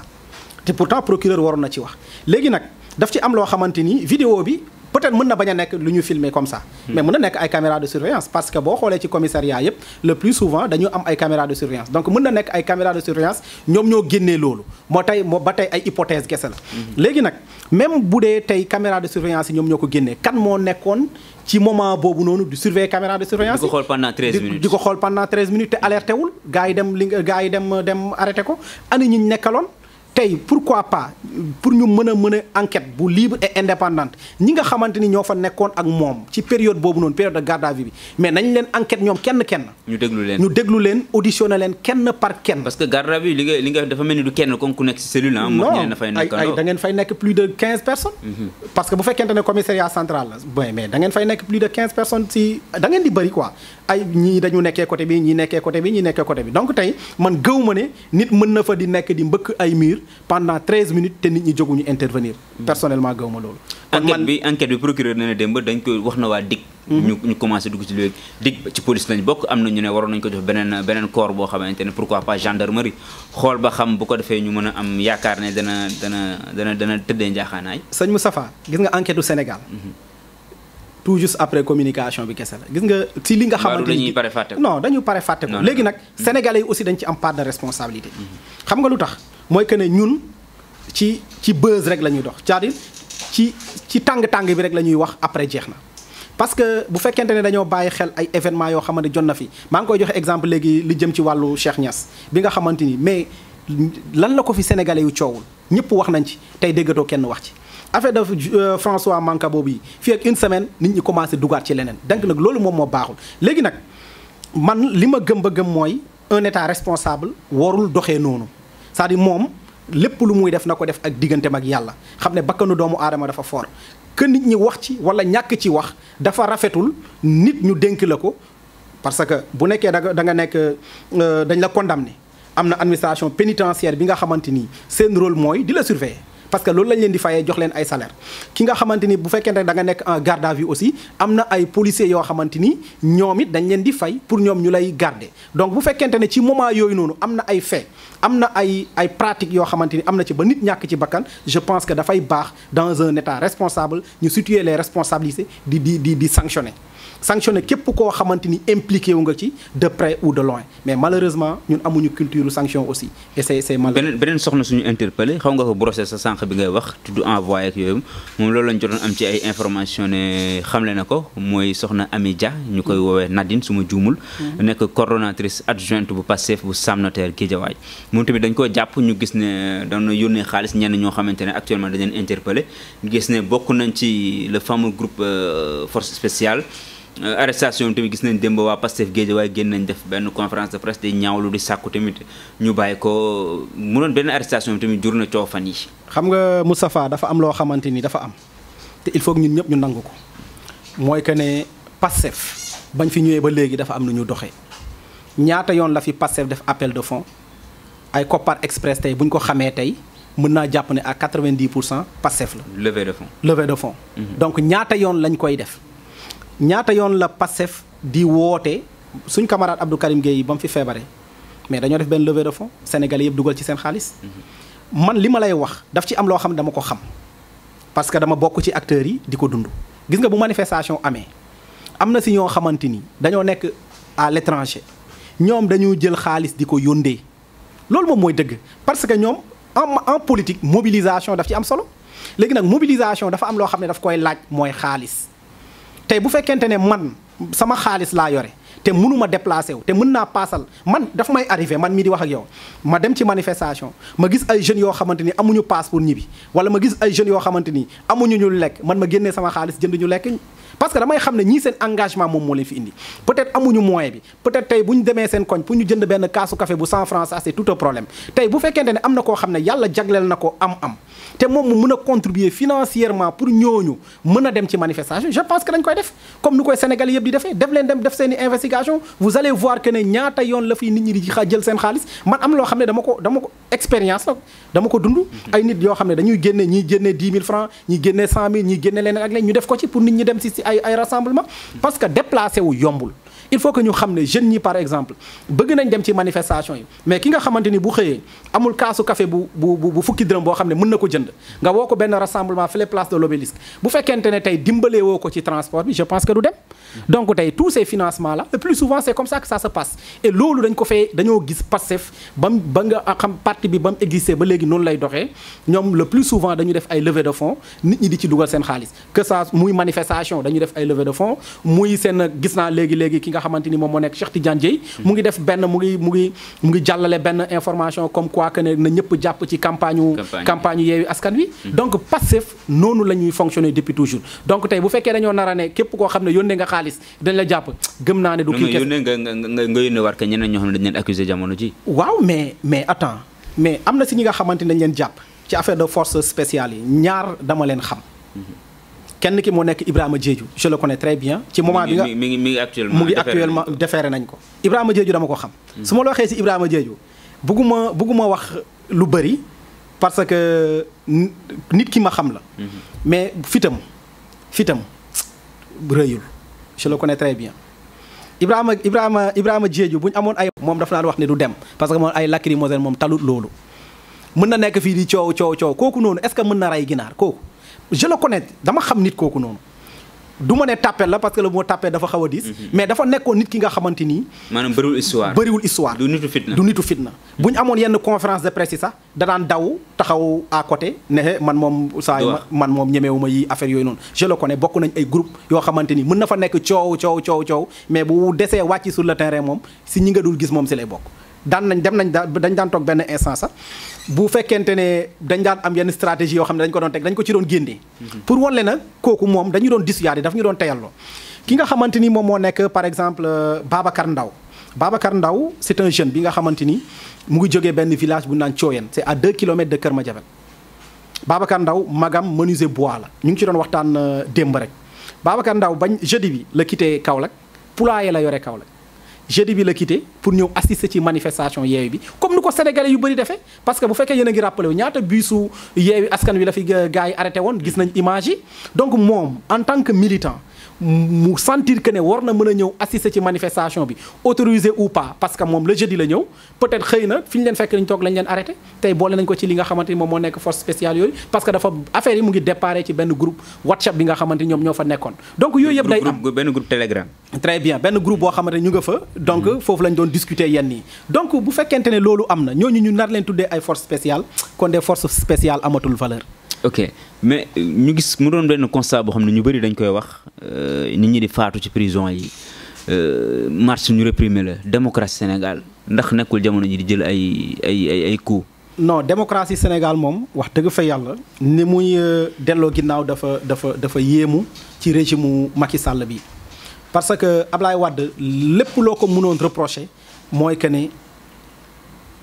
Speaker 2: te pourtant procureur waroon na ci wax léegi nag daf ci am loo xamante ni vidéo bi peut-être mën na bañ a nekk lu ñu filmer comme ça mais mën na nekk ay caméras de surveillance parce que boo xoolee ci commissariat yëpp le plus souvent dañu am ay caméras de surveillance donc mën na nekk ay caméras de surveillance ñoom ñoo génnee loolu ba tey ay hypothèse kese la léegi nag même bu dee tey caméra de surveillance yi ñoom ñoo ko génnee kan moo nekkoon ci moment boobu noonu di surveiller caméra de surveillance
Speaker 1: di ko xool pendant 13 minutes
Speaker 2: di ko xool pendant 13 minutes te alerté wul gars yi dem arrêté ko ani ñi nekkaloon tey pourquoi pas pour ñu mën a enquête bu libre et indépendante ñi nga xamante ni ñoo fa nekkoon ak moom ci période boobu noonu période de garde à vue bi mais nañ leen enquête ñoom kenn
Speaker 1: ñu déglu leen
Speaker 2: auditionné leen kenn par kenn
Speaker 1: parce que garde à vue li nga dafa mel ni du kenn comme ku nekk ci cellule
Speaker 2: non da ngeen fay nekk plus de 15 personnes parce que bu fekkente ne commissariat central la mais da ngeen fay nekk plus de 15 personnes si da ngeen di bëri quoi ay ñii dañu nekkee côté bi ñii nekkee côté bi donc tey man gëw ma ne nit mën na fa di nekk di mbëkk ay mur pendant 13 minutes te nit ñi jóguñu intervenir personnellement gëw ma loolu
Speaker 1: enquête bi procureur nee na démb dañ ko wax na waa DIC ñu commencé dugg ci léegi DIC ci police lañ bokk am na ñu ne waroon nañ ko jox beneen corps boo xamante ne pourquoi pas gendarmerie xool ba xam bu ko defee ñu mën a am yaakaar ne dana tëddee njaaxaanaay
Speaker 2: sëñ Moustapha gis nga enquête du Sénégal tout juste après communication bi kese la gis nga ci li nga xamante ni dañu pare fàtte ko léegi nag sénégalais yi aussi dañ ci am part de responsabilité xam nga lu tax mooy que ne ñun ci buzz rek la ñuy dox c'est-à-dire ci tàng-tàng bi rek la ñuy wax après jeex na. parce que bu fekkente ne dañoo bàyyi xel ay événements yoo xamante jot na fi maa ngi koy joxe exemple léegi li jëm ci wàllu Cheikh Niass bi nga xamante ni mais lan la ko fi sénégalais yu coowul ñëpp wax nañ ci tey déggatoo kenn wax ci. affaire de François Mancabou bi fii ak une semaine nit ñi commencé dugaat ci leneen donc nag loolu moom moo baaxul léegi nag man li ma gëm ba gëm mooy un état responsable warul doxee noonu c'est-à-dire moom lépp lu muy def na ko def ak digganteem ak yàlla xam ne bakkanu doomu aadama dafa fort que nit ñi wax ci wala ñàkk ci wax dafa rafetul nit ñu dénk la ko parce que bu nekkee da nga nekk dañ la condamné am na administration pénitentiaire bi nga xamante ni seen rôle mooy di la surveiller parce que loolu lañ leen di fayee jox leen ay salaire ki nga xamante ni bu fekkente ne da nga nekk en garde à vue aussi am na ay policiers yoo xamante ni ñoom it dañ leen di fay pour ñoom ñu lay garder donc bu fekkente ne ci moment yooyu noonu am na ay fait am na ay pratiques yoo xamante ni am na ci ba nit ñàkk ci bakkan je pense que dafay baax dans un état responsable ñu situer les responsabilités di sanctionner képp koo xamante ni impliqué wu nga ci de près ou de loin mais malheureusement ñun amuñu culture sanction aussi et c'est malheureux.
Speaker 1: beneen soxna suñu interpellé xaw nga ko brosser sa sànq bi ngay wax tudd envoyé ak yooyu moom loolu lañ jotoon am ci ay information ne xamle na ko mooy soxna Ami Dia ñu koy woowee Nadine su ma juumul nekk coordonnatrice adjointe bu Pastef bu Sam Notaire Guédiawaye moom tamit dañ koo jàpp ñu gis ne doon na yónnee xaalis ñenn ñoo xamante ne actuellement dañ leen interpellé gis ne bokk nañ ci le fameux groupe force spéciale arrestation tamit gis nañ démb waa Pastef Guédiawaye génn nañ def benn conférence de presse di ñaawlu di sàkku tamit ñu bàyyi ko mu doon benn arrestation tamit jur na coow fan yi
Speaker 2: xam nga Moustapha dafa am loo xamante ni dafa am te il faut que ñun ñëpp ñu nangu ko mooy que ne Pastef bañ fi ñëwee ba léegi dafa am nu ñu doxee ñaata yoon la fi Pastef def appel de fonds ay Kopar Express tey bu ñu ko xamee tey mën naa jàpp ne à 90% Pastef la. levée de fonds. donc ñaata yoon lañ koy def. ñaata yoon la Pastef di woote suñ camarade Abdou Karim Gueye ba mu fi feebaree mais dañoo def benn levée de fonds sénégalais yëpp dugal ci seen xaalis man li ma lay wax daf ci am loo xam ne dama ko xam parce que dama bokk ci acteurs yi di ko dund gis nga bu manifestation amee am na si ñoo xamante ni dañoo nekk à l'étranger ñoom dañu jël xaalis di ko yóndee loolu moom mooy dëgg parce que ñoom en politique mobilisation daf ci am solo léegi nag mobilisation dafa am loo xam ne daf koy laaj mooy xaalis tey bu fekkente ne man sama xaalis laa yore te mënuma déplacé wu te mën naa paasal man dafa may arrivé man mii di wax ak yow ma dem ci manifestation ma gis ay jeunes yoo xamante ni amuñu passe pour ñibbi wala ma gis ay jeunes yoo xamante ni amuñu ñu lekk man ma génnee sama xaalis jënd ñu lekk parce que damay xam ne ñii seen engagement moom moo leen fi indi peut-être amuñu moyen bi peut-être tey bu ñu demee seen koñ pour ñu jënd benn kaasu café bu 100 francs ça c'est tout un problème tey bu fekkente ne am na koo xam ne yàlla jagleel na ko am te moom mu mën a contribuer financièrement pour ñooñu mën a dem ci manifestation je pense que dañ koy def comme ni koy Sénégal yëpp di defee def leen dem def seen i investigation vous allez voir que ne ñaata yoon la fi nit ñi di jël seen xaalis man am loo xam ne dama ko expérience la dama ko dund ay nit yoo xam ne dañuy génne ñiy génne 10 000 francs ñi génne 100 000 ñi génne leneen ak leen ñu def ko ci pour nit ñi dem si ay rassemblement parce que déplacé wu yombul il faut que ñu xam ne jeunes ñi par exemple bëgg nañ dem ci manifestation yi mais ki nga xamante ni bu xëyee amul kaasu café bu fukki dërëm boo xam ne mën na ko jënd nga woo ko benn rassemblement fële place de l'Obélisque bu fekkente ne tey dimbalee woo ko ci transport bi je pense que du dem donc tey tous ces financements là le plus souvent c'est comme ça que ça se passe et loolu dañ ko fee dañoo gis Pastef ba nga xam parti bi ba mu existé ba léegi noonu lay doxee ñoom le plus souvent dañu def ay levée de fonds nit ñi di ci dugal seen xaalis que ça muy manifestation dañu def ay levée de fonds muy seen gis naa léegi ki nga xamante ni moom moo nekk Cheikh Tidiane Dièye mu ngi def benn mu ngi jàllale benn information comme quoi que ne na ñëpp jàpp ci campagne Yewwi Askan Wi donc Pastef noonu la ñuy fonctionner depuis toujours donc tey bu fekkee dañoo nar a ne képp koo xam ne yónnee nga xaalis dañ la jàpp gëm naa ne du kii
Speaker 1: yónnee nga yónnee war ka ñeneen ñoo xam ne dañ leen accuser jamono ji
Speaker 2: waaw mais attends mais am na si ñi nga xamante ni dañ leen jàpp ci affaire de force spéciale yi ñaar dama leen xam kenn ki moo nekk Ibrahima Diédhiou je le connais très bien ci moment bi nga
Speaker 1: mi ngi actuellement
Speaker 2: déféré nañ ko Ibrahima Diédhiou dama ko xam su ma la waxee si Ibrahima Diédhiou bugguma wax lu bëri parce que nit ki ma xam la mais fitam rëyul je le connais très bien Ibrahima Diédhiou bu ñu amoon ay moom dafa naan wax ne du dem parce que moom ay lacrymogène moom talut loolu mën na nekk fii di coow kooku noonu est-ce que mën na rey ginaar kooku je le connais dama xam nit kooku noonu du ma ne tàppet la parce que le mot tàppet dafa xaw a diis. mais dafa nekkoon nit ki nga xamante ni.
Speaker 1: maanaam bëriwul histoire.
Speaker 2: du nitu fitna bu ñu amoon yenn conférence de presse yi sax da daan daw taxaw à côté ne man moom man moom ñemewuma yi affaire yooyu noonu. je le connais bokk nañ ay groupe yoo xamante ni mën na fa nekk coow mais bu desee wàcc sur le terrain moom si ñi nga dul gis moom si lay bokk. dañ daan toog benn instant sax bu fekkente ne dañ daan am yenn stratégie yoo xam ne dañ ko doon teg dañ ko ci doon génnee. pour wan leen nag kooku moom dañu doon dissuader daf ñu doon teyalloo. ki nga xamante ni moom moo nekk par exemple Babacar Ndaw c'est un jeune bi nga xamante ni mu ngi jógee benn village bu naan Thioyen c'est à 2 kilomètres de Kër Madiabel. Babacar Ndaw magam menuisier bois la ñu ngi ci doon waxtaan démb rek Babacar Ndaw bañ jeudi bi la quitté Kaolack poulailler la yore Kaolack. jeudi bi la quitté pour ñëw assister ci manifestation Yewwi bi comme ni ko sénégalais yu bëri defee parce que bu fekkee yéen a ngi rappelé wu ñaata bisu Yewwi askan wi la fi gars yi arrêté woon gis nañ image yi donc moom en tant que militant mu sentir que ne war na mën a ñëw assister ci manifestation bi autorisé ou pas parce que moom le jeudi la ñëw peut-être xëy na fi ñu leen fekk lañ toog lañ leen arrêté tey boole nañ ko ci li nga xamante ni moom moo nekk force spéciale yooyu parce que dafa affaire yi mu ngi déparé ci benn groupe WhatsApp bi nga xamante ni ñoom ñoo fa nekkoon donc yooyu yëpp day am
Speaker 1: benn groupe Telegram.
Speaker 2: très bien benn groupe boo xamante ni ñu nga fa donc foofu lañ doon discuter yenn yi donc bu fekkente ne loolu am na ñooñu ñu nar leen tuddee ay force spéciale kon des forces spéciales amatul valeur.
Speaker 1: ok mais ñu gis mu doon benn constat boo xam ne ñu bëri dañ koy wax nit ñi di faatu ci prison yi marche ñu réprimer la démocratie Sénégal ndax nekkul jamono ji di jël ay coups.
Speaker 2: non démocratie Sénégal moom wax dëgg fa yàlla ni muy delloo ginnaaw dafa yéemu ci régime Macky Sall bi parce que Ablaye Wade lépp loo ko mënoon reprocher mooy que ne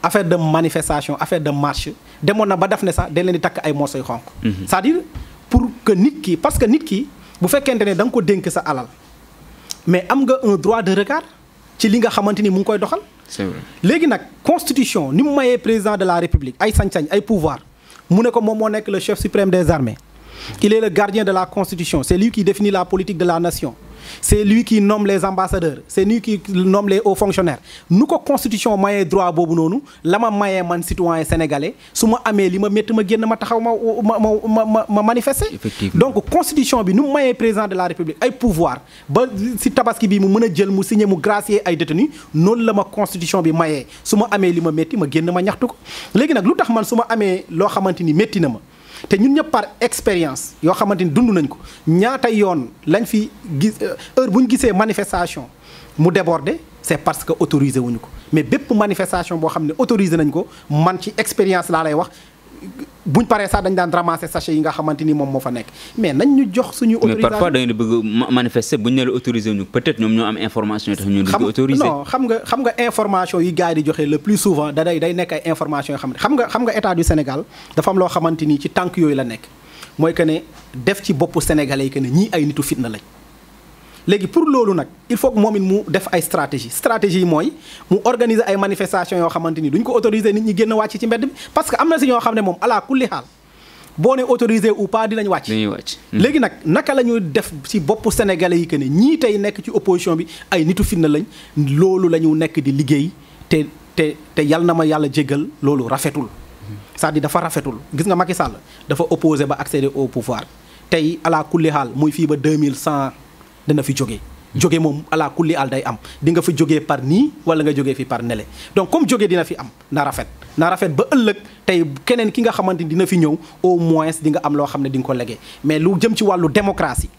Speaker 2: affaire de manifestation affaire de marche demoon na ba def ne sax dañ leen di takk ay morceaux yu xonq c'est-à-dire pour que nit ki parce que nit ki bu fekkente ne da nga ko dénk sa alal mais am nga un droit de regard ci li nga xamante ni mu ngi koy doxal.
Speaker 1: c'est vrai
Speaker 2: léegi nag constitution ni mu mayee président de la république ay sañ-sañ ay pouvoir mu ne ko moom moo nekk le chef suprême des armées il est le gardien de la constitution c'est lui qui définit la politique de la nation. c'est lui qui nomme les ambassadeurs c'est lui qui nomme les hauts fonctionnaires nu ko constitution mayee droit boobu noonu la ma mayee man citoyen sénégalais su ma amee li ma métti ma génn ma taxaw ma manifester. donc constitution bi nu mu mayee président de la république ay pouvoir ba si tabaski bi mu mën a jël mu signé mu gracier ay détenus noonu la ma constitution bi mayee su ma amee li ma métti ma génn ma ñaxtu ko léegi nag lu tax man su ma amee loo xamante ni métti na ma te ñun ñëpp par expérience yoo xamante ni dund nañ ko ñaata yoon lañ fi gis heure bu ñu gisee manifestation mu déborder c'est parce que autorisé wuñu ko mais bépp manifestation boo xam ne autorisé nañ ko man ci expérience laa lay wax buñ paree sax dañ daan ramasser sachet yi nga xamante ni moom moo fa nekk mais nañ ñu jox suñu autorisation
Speaker 1: mais parfois da ngeen di bëgg manifester buñ ne la autorisé wuñu peut-être ñoom ñoo am information yi tax ñu di ko autorisé.
Speaker 2: non xam nga information yi gars yi di joxe le plus souvent day nekk ay information yoo xam nga état du Sénégal dafa am loo xamante ni ci tànk yooyu la nekk mooy que ne def ci boppu sénégalais yi que ne ñii ay nitu fitna lañ. léegi pour loolu nag il faut que moom it mu def ay stratégie yi mooy mu organiser ay manifestations yoo xamante ni duñ ko autoriser nit ñi génn wàcc ci mbedd bi parce que am na si ñoo xam ne moom ala kulli xaal boo ne autorisé ou pas dinañ wàcc. léegi nag naka la ñuy def ci boppu sénégalais yi que ne ñii tey nekk ci opposition bi ay nitu fitna lañ loolu la ñu nekk di liggéey te yal na ma yàlla jéggal loolu rafetul. c'est-à-dire dafa rafetul gis nga Macky Sall dafa opposé ba accéder au pouvoir tey ala kulli xaal muy fii ba 2100. dana fi jóge moom ala kulli al day am di nga fi jógee par nii wala nga jógee fi par nele donc comme jóge dina fi am na rafet ba ëllëg tey keneen ki nga xamante ni dina fi ñëw au moins di nga am loo xam ne di nga ko legee mais lu jëm ci wàllu démocratie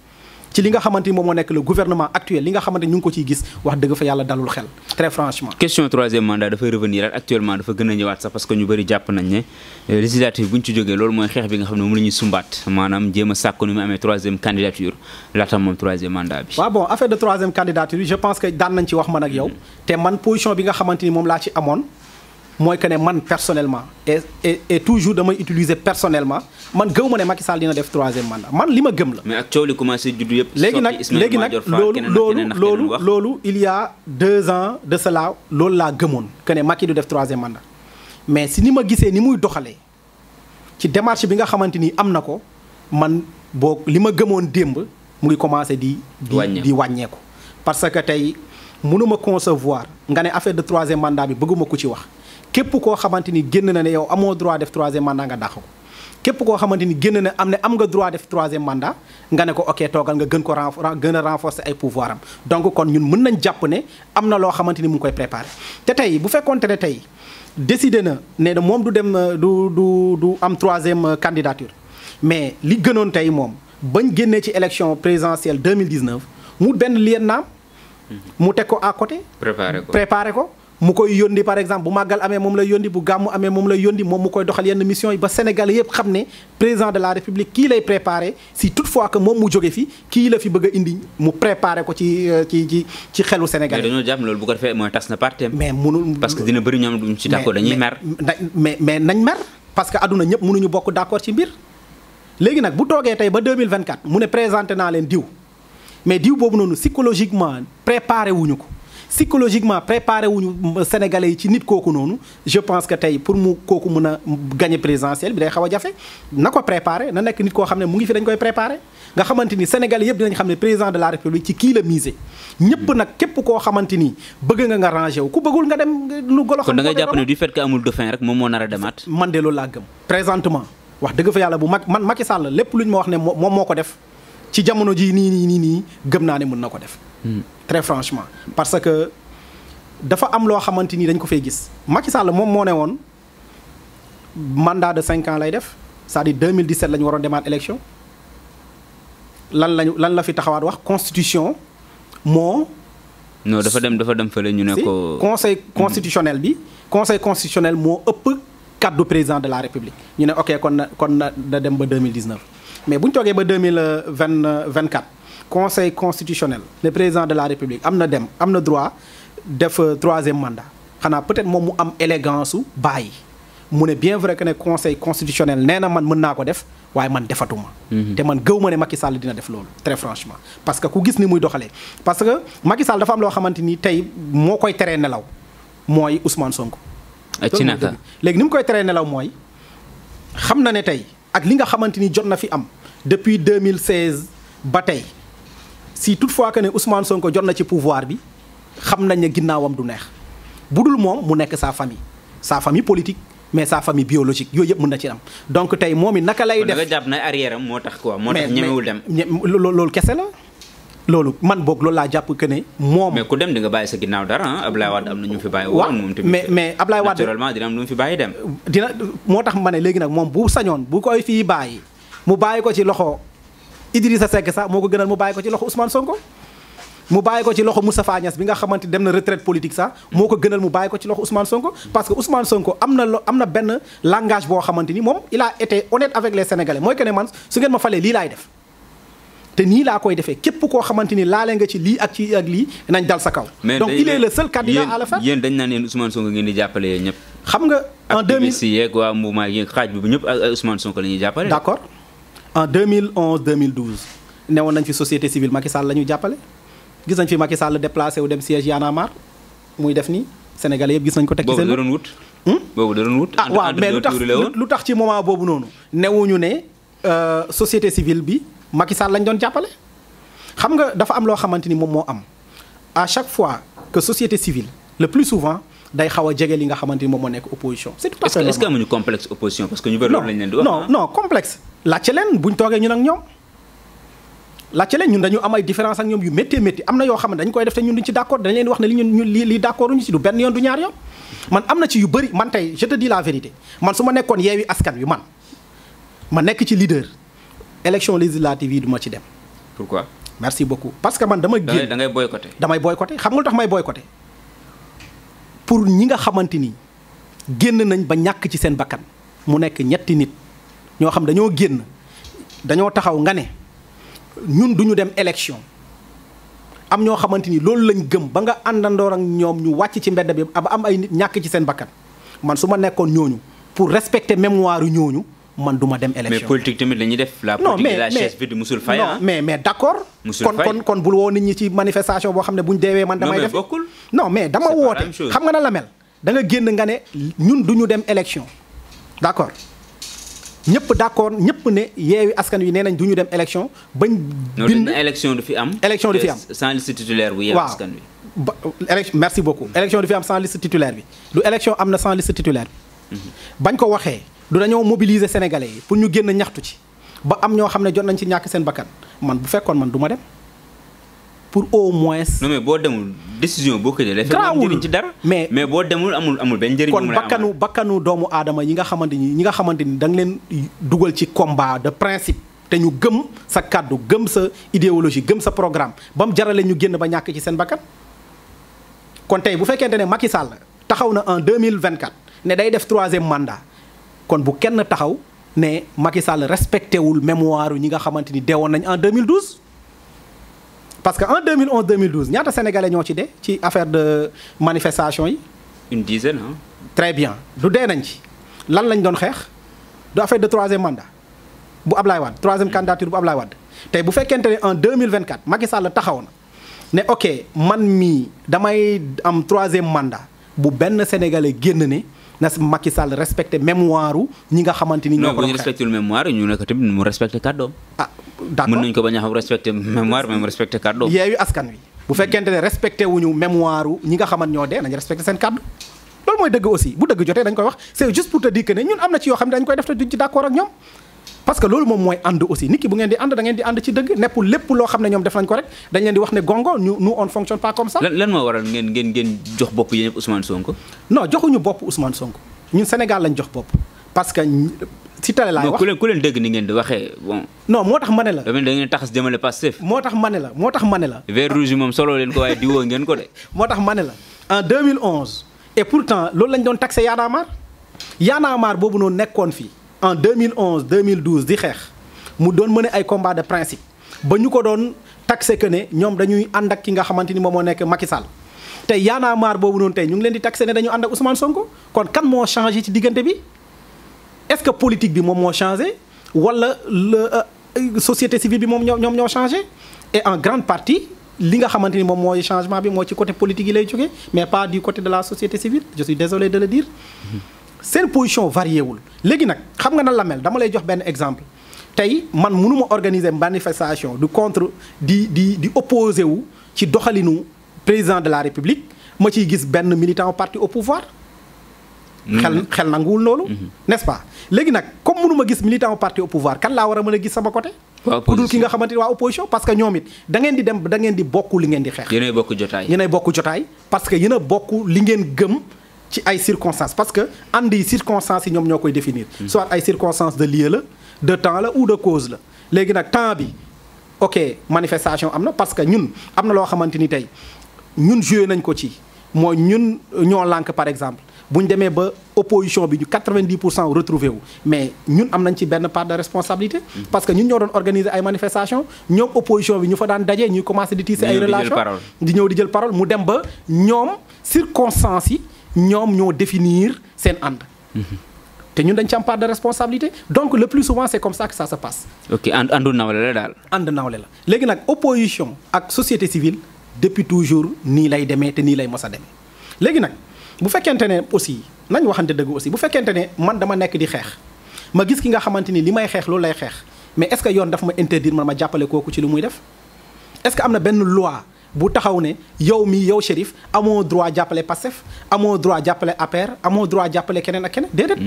Speaker 2: ci li nga xamante ni moom moo nekk le gouvernement actuel li nga xamante ni ñu ngi ko ciy gis wax dëgg fa yàlla dalul xel très franchement.
Speaker 1: question troisième mandat dafay revenir actuellement dafa gën a ñëwaat sax parce que ñu bëri jàpp nañ ne législative bu ñu ci jógee loolu mooy xeex bi nga xam ne moom la ñuy sumbaat maanaam jéem a sàkku ni mu amee troisième candidature laata moom troisième mandat bi.
Speaker 2: waaw bon affaire de troisième candidature je pense que daan nañ ci wax man ak yow te man position bi nga xamante ni moom laa ci amoon mooy que ne man personnellement et toujours damay utiliser personnellement man gëw ma ne Macky Sall dina def troisième mandat man li ma gëm la.
Speaker 1: mais ak coow li commencé juddu yëpp.
Speaker 2: léegi nag loolu il y a 2 ans de cela loolu laa gëmoon que ne Macky du def troisième mandat mais si ni ma gisee ni muy doxalee ci démarche bi nga xamante ni am na ko man boo li ma gëmoon démb mu ngi commencé di wàññeeku parce que tey mënuma concevoir nga ne affaire de troisième mandat bi bëgguma ko ci wax. képp koo xamante ni génn na ne yow amoo droit def troisième mandat nga dàq ko képp koo xamante ni génn na am nga droit def 3e mandat nga ne ko ok toogal nga gën ko gën a renforcer ay pouvoir am donc kon ñun mën nañ jàpp ne am na loo xamante ni mu ngi koy préparer te tey bu fekkoonte ne tey décidé na ne moom du dem du am 3e candidature mais li gënoon tey moom bañ génnee ci élection présidentielle 2019 mu benn lieutenant mu teg ko à côté. préparer ko. mu koy yónni par exemple bu màggal amee moom lay yónni bu gàmmu amee moom lay yónni moom mu koy doxal yenn mission yi ba Sénégalais yëpp xam ne président de la République kii lay préparer si toutefois que moom mu jóge fi kii la fi bëgg a indi mu préparer ko ci xelu Sénégalais.
Speaker 1: mais dañoo jàpp loolu bu ko defee mooy tas na parteem.
Speaker 2: mais munul
Speaker 1: parce que dina bëri ñoom duñ ci d'accord dañuy mer.
Speaker 2: mais nañ mer parce que adduna ñëpp mënuñu bokk d'accord ci mbir léegi nag bu toogee tey ba 2024 mu ne présenté naa leen diw mais diw boobu noonu psychologiquement préparé wuñu ko. psychologiquement préparé wuñu Sénégalais yi ci nit kooku noonu je pense que tey pour mu kooku mën a gagner présidentielle bi day xaw a jafe na ko préparé na nekk nit koo xam ne mu ngi fi dañ koy préparé nga xamante ni Sénégalais yëpp dinañ xam ne président de la République ci kii la misé ñëpp nag képp koo xamante ni bëgg nga rangé wu ku bëggul nga dem lu golo xam.
Speaker 1: kon da ngay jàpp ne du fait que amul dauphin rek moom moo nar a demaat.
Speaker 2: man de loolu laa gëm présentement wax dëgg fa yàlla bu man Macky Sall lépp lu ñu ma wax ne moom moo ko def ci jamono ji nii gëm naa ne mën na ko def. très franchement parce que dafa am loo xamante ni dañ ko fay gis Macky Sall moom moo ne woon mandat de 5 ans lay def c'est-à-dire 2017 la ñu waroon demaat élection lan la fi taxawaat wax constitution moo.
Speaker 1: non dafa dem fële ñu ne ko.
Speaker 2: conseil constitutionnel bi. conseil constitutionnel moo ëpp kaddu président de la république ñu ne ok kon na dem ba 2019 mais bu ñu toogee ba 2024. conseil constitutionnel le président de la république am na droit def 3e mandat xanaa peut-être moom mu am élégance su bàyyi mu ne bien vrai que ne conseil constitutionnel nee na man mën naa ko def waaye man defatuma te man gëw ma ne Macky Sall dina def loolu très franchement parce que ku gis ni muy doxalee parce que Macky Sall dafa am loo xamante ni tey moo koy teree nelaw mooy Ousmane Sonko.
Speaker 1: ci naka
Speaker 2: léegi ni mu koy teree nelaw mooy xam na ne tey ak li nga xamante ni jot na fi am depuis 2016 ba tey. si toutefois que ne Ousmane Sonko jot na ci pouvoir bi xam nañ ne ginnaawam du neex bu dul moom mu nekk sa famille politique mais sa famille biologique yooyu yëpp mën na ci am donc tey moom it naka lay def.
Speaker 1: nga jàpp na arrière am moo tax quoi moo tax ñemewul dem.
Speaker 2: loolu kese la loolu man boog loolu laa jàpp que ne moom.
Speaker 1: mais ku dem di nga bàyyi sa ginnaaw dara ah Ablaye Wade am na ñu fi bàyyi. waaw moom tamit
Speaker 2: mais Ablaye Wade
Speaker 1: naturellement dina am lu mu fi bàyyi dem.
Speaker 2: moo tax ma ne léegi nag moom bu sañoon bu koy fii bàyyi mu bàyyi ko ci loxo. Idrissa Seck sax moo ko gënal mu bàyyi ko ci loxo Ousmane Sonko mu bàyyi ko ci loxo Moustapha Niasse bi nga xamante dem na retraite politique sax moo ko gënal mu bàyyi ko ci loxo Ousmane Sonko parce que Ousmane Sonko am na benn langage boo xamante ni moom il a été honnête avec les Sénégalais mooy que ne man su ngeen ma falee lii laay def te nii laa koy defee képp koo xamante ni laale nga ci lii ak lii nañ dal sa kaw. donc il est le seul candidat à le faire.
Speaker 1: yéen dañ naan yéen Ousmane Sonko ngeen di jàppale yéen ñëpp.
Speaker 2: xam nga en 2000
Speaker 1: activistes yeeg waa mouvement yeeg xaaj bi bu ñëpp ak Ousmane Sonko la ñuy jàppale.
Speaker 2: d'accord en 2011 2012. newoon nañ fi société civile Macky Sall la ñuy jàppale gis nañ fi Macky Sall déplacé wu dem siège Y'en a marre muy def nii Sénégalais yëpp gis nañ ko teg ci seen.
Speaker 1: boobu da doon wut.
Speaker 2: waaw mais lu tax ci moment boobu noonu. newuñu ne société civile bi Macky Sall lañ doon jàppale. xam nga dafa am loo xamante ni moom moo am à chaque fois que société civile le plus souvent day xaw a jege li nga xamante ni moom moo nekk opposition. c'est tout à fait normal.
Speaker 1: est-ce que amuñu complexe opposition parce que ñu bëri loolu lañ leen di wax.
Speaker 2: non complexe. laajte leen buñ toogee ñun ak ñoom. laajte leen ñun dañu am ay différence ak ñoom yu métti am na yoo xam ne dañu koy def te ñun duñ ci d'accord dañ leen wax ne li d'accord uñu ci du benn yoon du ñaar yoon man am na ci yu bëri man tey je te dis la vérité man su ma nekkoon Yewwi Askan Wi ma nekk ci leader élection législative yi du ma ci dem.
Speaker 1: pourquoi.
Speaker 2: merci beaucoup parce que man dama génn
Speaker 1: da ngay boycotter.
Speaker 2: damay boycotter xam nga lu tax may boycotter pour ñi nga xamante ni génn nañ ba ñàkk ci seen bakkan mu nekk ñetti nit ñoo xam dañoo génn dañoo taxaw nga ne ñun duñu dem élection am ñoo xamante ni loolu lañ gëm ba nga àndandoor ak ñoom ñu wàcc ci mbedd bi ba am ay nit ñàkk ci seen bakkan man su ma nekkoon ñooñu pour respecter mémoire ñooñu man du ma dem élection.
Speaker 1: mais politique tamit dañuy def. la politique de la chaise vide musul fay.
Speaker 2: non mais d'accord.
Speaker 1: musul fay
Speaker 2: kon bul woo nit ñi ci manifestation boo xam ne buñ deewee man damay def. non mais dama woote xam nga na la mel. da nga génn nga ne ñun duñu dem élection d'accord. ñëpp d'accord ñëpp ne Yewwi Askan Wi nee nañ du ñu dem élection bañ. bind
Speaker 1: élection du fi am.
Speaker 2: élection du fi am
Speaker 1: sans liste titulaire bu Yewwi Askan Wi.
Speaker 2: ba merci beaucoup élection du fi am sans liste titulaire bi du élection am na sans liste titulaire bi. bañ ko waxee du dañoo mobiliser sénégalais yi pour ñu génn ñaxtu ci ba am ñoo xam ne jot nañ ci ñàkk seen bakkan man bu fekkoon man du ma dem pour au moins.
Speaker 1: non mais boo demul décision boo ko jëlee.
Speaker 2: garaawul
Speaker 1: njëriñ ci dara. mais boo demul amul benn njëriñ.
Speaker 2: kon bakkanu doomu aadama yi nga xamante ni da nga leen dugal ci combat de principe te ñu gëm sa kàddu gëm sa idéologie gëm sa programme ba mu jarale ñu génn ba ñàkk ci seen bakkan. kon tey bu fekkente ne Macky Sall taxaw na en 2024 ne day def 3e mandat kon bu kenn taxaw ne Macky Sall respecté wul mémoire ñi nga xamante ni deewoon nañ en 2012. parce que en 2011 2012 ñaata sénégalais ñoo ci dee ci affaire de manifestation yi.
Speaker 1: une dizaine ah.
Speaker 2: très bien du dee nañ ci lan lañ doon xeex du affaire de 3e mandat bu Ablaye Wade 3e candidature bu Ablaye Wade tey bu fekkente ne en 2024 Macky Sall taxaw na ne ok man mii damay am 3e mandat bu benn sénégalais génn ne na Macky Sall respecté mémoire ñi nga xamante ni. ñoo ko
Speaker 1: non bu ñu respecté mémoire ñu ne ko tamit mu respecté kàddoom.
Speaker 2: ah d'accord
Speaker 1: mën nañu ko bañ a xam respecté mémoire même respecté kàddoom.
Speaker 2: Yewwi Askan Wi bu fekkente ne respecté wuñu mémoire ñi nga xamante ñoo dee nañu respecté seen kàddu loolu mooy dëgg aussi bu dëgg jotee dañ koy wax c'est juste pour te dire que ne ñun am na ci yoo xam ne dañ koy def te duñ ci d'accord ak ñoom parce que loolu moom mooy ànd aussi nit ki bu ngeen di ànd da ngeen di ànd ci dëgg neppul lépp loo xam ne ñoom def nañ ko rek dañ leen di wax ne gongo nous on fonctionne pas comme ça.
Speaker 1: lan moo waral ngeen jox bopp yéen ñëpp Ousmane Sonko.
Speaker 2: non joxuñu bopp Ousmane Sonko ñun Sénégal lañ jox bopp parce que si télé laay wax
Speaker 1: ku leen dégg ni ngeen di waxee bon.
Speaker 2: non moo tax ma ne la.
Speaker 1: da ngeen taxas jëmale Pastef.
Speaker 2: moo tax ma ne la.
Speaker 1: vert rouge moom solo leen ko waaye diwoo ngeen ko de.
Speaker 2: moo tax ma ne la en 2011 et pourtant loolu lañ doon taxé Y'en a marre Y'en a marre boobu noonu nekkoon fii en 2011 2012 di xeex mu doon mener ay combat de principe ba ñu ko doon taxé que ne ñoom dañuy ànd ak ki nga xamante ni moom moo nekk Macky Sall te Y'en a marre boobu noonu tey ñu ngi leen di taxé ne dañu ànd ak Ousmane Sonko kon kan moo changé ci diggante bi est-ce que politique bi moom moo changé wala société civile bi moom ñoom ñoo changé et en grande partie li nga xamante ni moom mooy changement bi moo ci côté politique yi lay jógee mais pas du côté de la société civile je suis désolé de le dire seen position varié wul léegi nag xam nga nan la mel dama lay jox benn exemple tey man mënuma organiser manifestation du contre di opposé wu ci doxalinu président de la république ma ciy gis benn militant parti au pouvoir xel nanguwul loolu n'est-ce pas léegi nag comme mënuma gis militant parti au pouvoir kan laa war a mën a gis sama côté ku dul ki nga xamante ni waa opposition parce que ñoom it da ngeen di dem da ngeen di bokk li ngeen di xeex
Speaker 1: yéenay bokk jotaay
Speaker 2: parce que yéen a bokk li ngeen gëm ci ay circonstances parce que ànd yi circonstances yi ñoom ñoo koy définir soit ay circonstances de lieu la de temps la ou de cause la léegi nag temps bi ok manifestation am na parce que ñun am na loo xamante ni tey ñun joué nañ ko ci mooy ñun ñoo lànk par exemple bu ñu demee ba opposition bi ñu 90% retrouvé wu mais ñun am nañ ci benn part de responsabilité parce que ñun ñoo doon organiser ay manifestations ñoom opposition bi ñu fa daan dajee ñuy commencé di tisser ay relations di ñëw di jël parole mu dem ba ñoom circonstances yi ñoom ñoo définir seen ànd te ñun dañ ci am part de responsabilité donc le plus souvent c'est comme ça que ça se passe.
Speaker 1: ok àndu nawle la daal.
Speaker 2: ànd nawle la léegi nag opposition ak société civile depuis toujours nii lay demee te nii lay mos a demee léegi nag bu fekkente ne aussi nañ waxante dëgg aussi bu fekkente ne man dama nekk di xeex ma gis ki nga xamante ni li may xeex loolu lay xeex mais est-ce que yoon dafa ma interdire man ma jàppale kooku ci lu muy def est-ce que am na benn loi bu taxaw ne yow Chérif amoo droit jàppale Pastef amoo droit jàppale APR amoo droit jàppale keneen ak keneen déedéet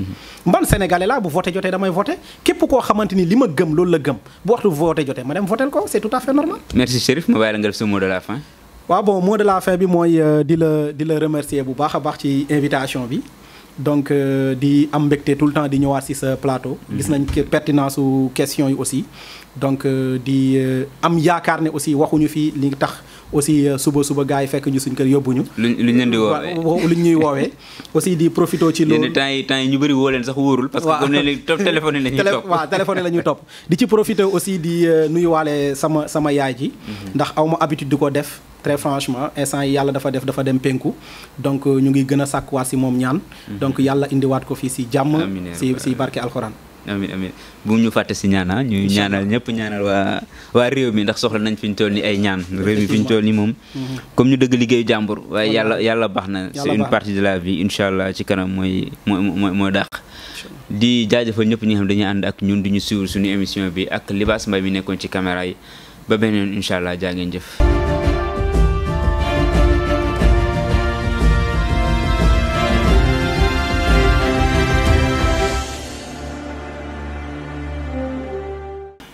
Speaker 2: man sénégalais laa bu voté jotee damay voté képp koo xamante ni li ma gëm loolu la gëm bu waxtu voté jotee ma dem voté ko c'est tout à fait normal.
Speaker 1: merci Chérif ma bàyyi la nga def sa mot de la fin.
Speaker 2: waaw bon mot de la fin bi mooy di la remercier bu baax a baax ci invitation bi donc di am mbégte tout le temps di ñëwaat ci sa plateau. gis nañ pertinence su questions yi aussi donc di am yaakaar ne aussi waxuñu fi li tax. aussi suba gars yi fekk ñu suñ kër yóbbuñu.
Speaker 1: luñ leen di woowee
Speaker 2: luñ ñuy woowee. aussi di profito ci loolu.
Speaker 1: temps yi ñu bëri woo leen sax wóorul. parce que comme ne léegi téléphone la ñuy topp.
Speaker 2: waaw téléphone la ñuy topp. di ci profité aussi di nuyuwaale sama yaay ji. ndax aw ma habitude di ko def très franchement instant yi yàlla dafa dem penku. donc ñu ngi gën a sàkkuwaat si moom ñaan. donc yàlla indiwaat ko fii si jàmm. si barke alxuraan.
Speaker 1: amiin bu ñu fàtte si ñaan ñu ñaanal ñëpp ñaanal waa réew mi ndax soxla nañ fi ñu toll ni ay ñaan réew mi fi ñu toll ni moom comme ñu dëgg liggéeyu jàmbur waaye yàlla baax na c'est une partie de la vie incha allah ci kanam mooy dàq di jaajëfal ñëpp ñi nga xam dañuy ànd ak ñun di ñu suivre suñu émission bi ak Libaas Mbaye mi nekkoon ci caméra yi ba beneen incha allah jaa ngeen jëf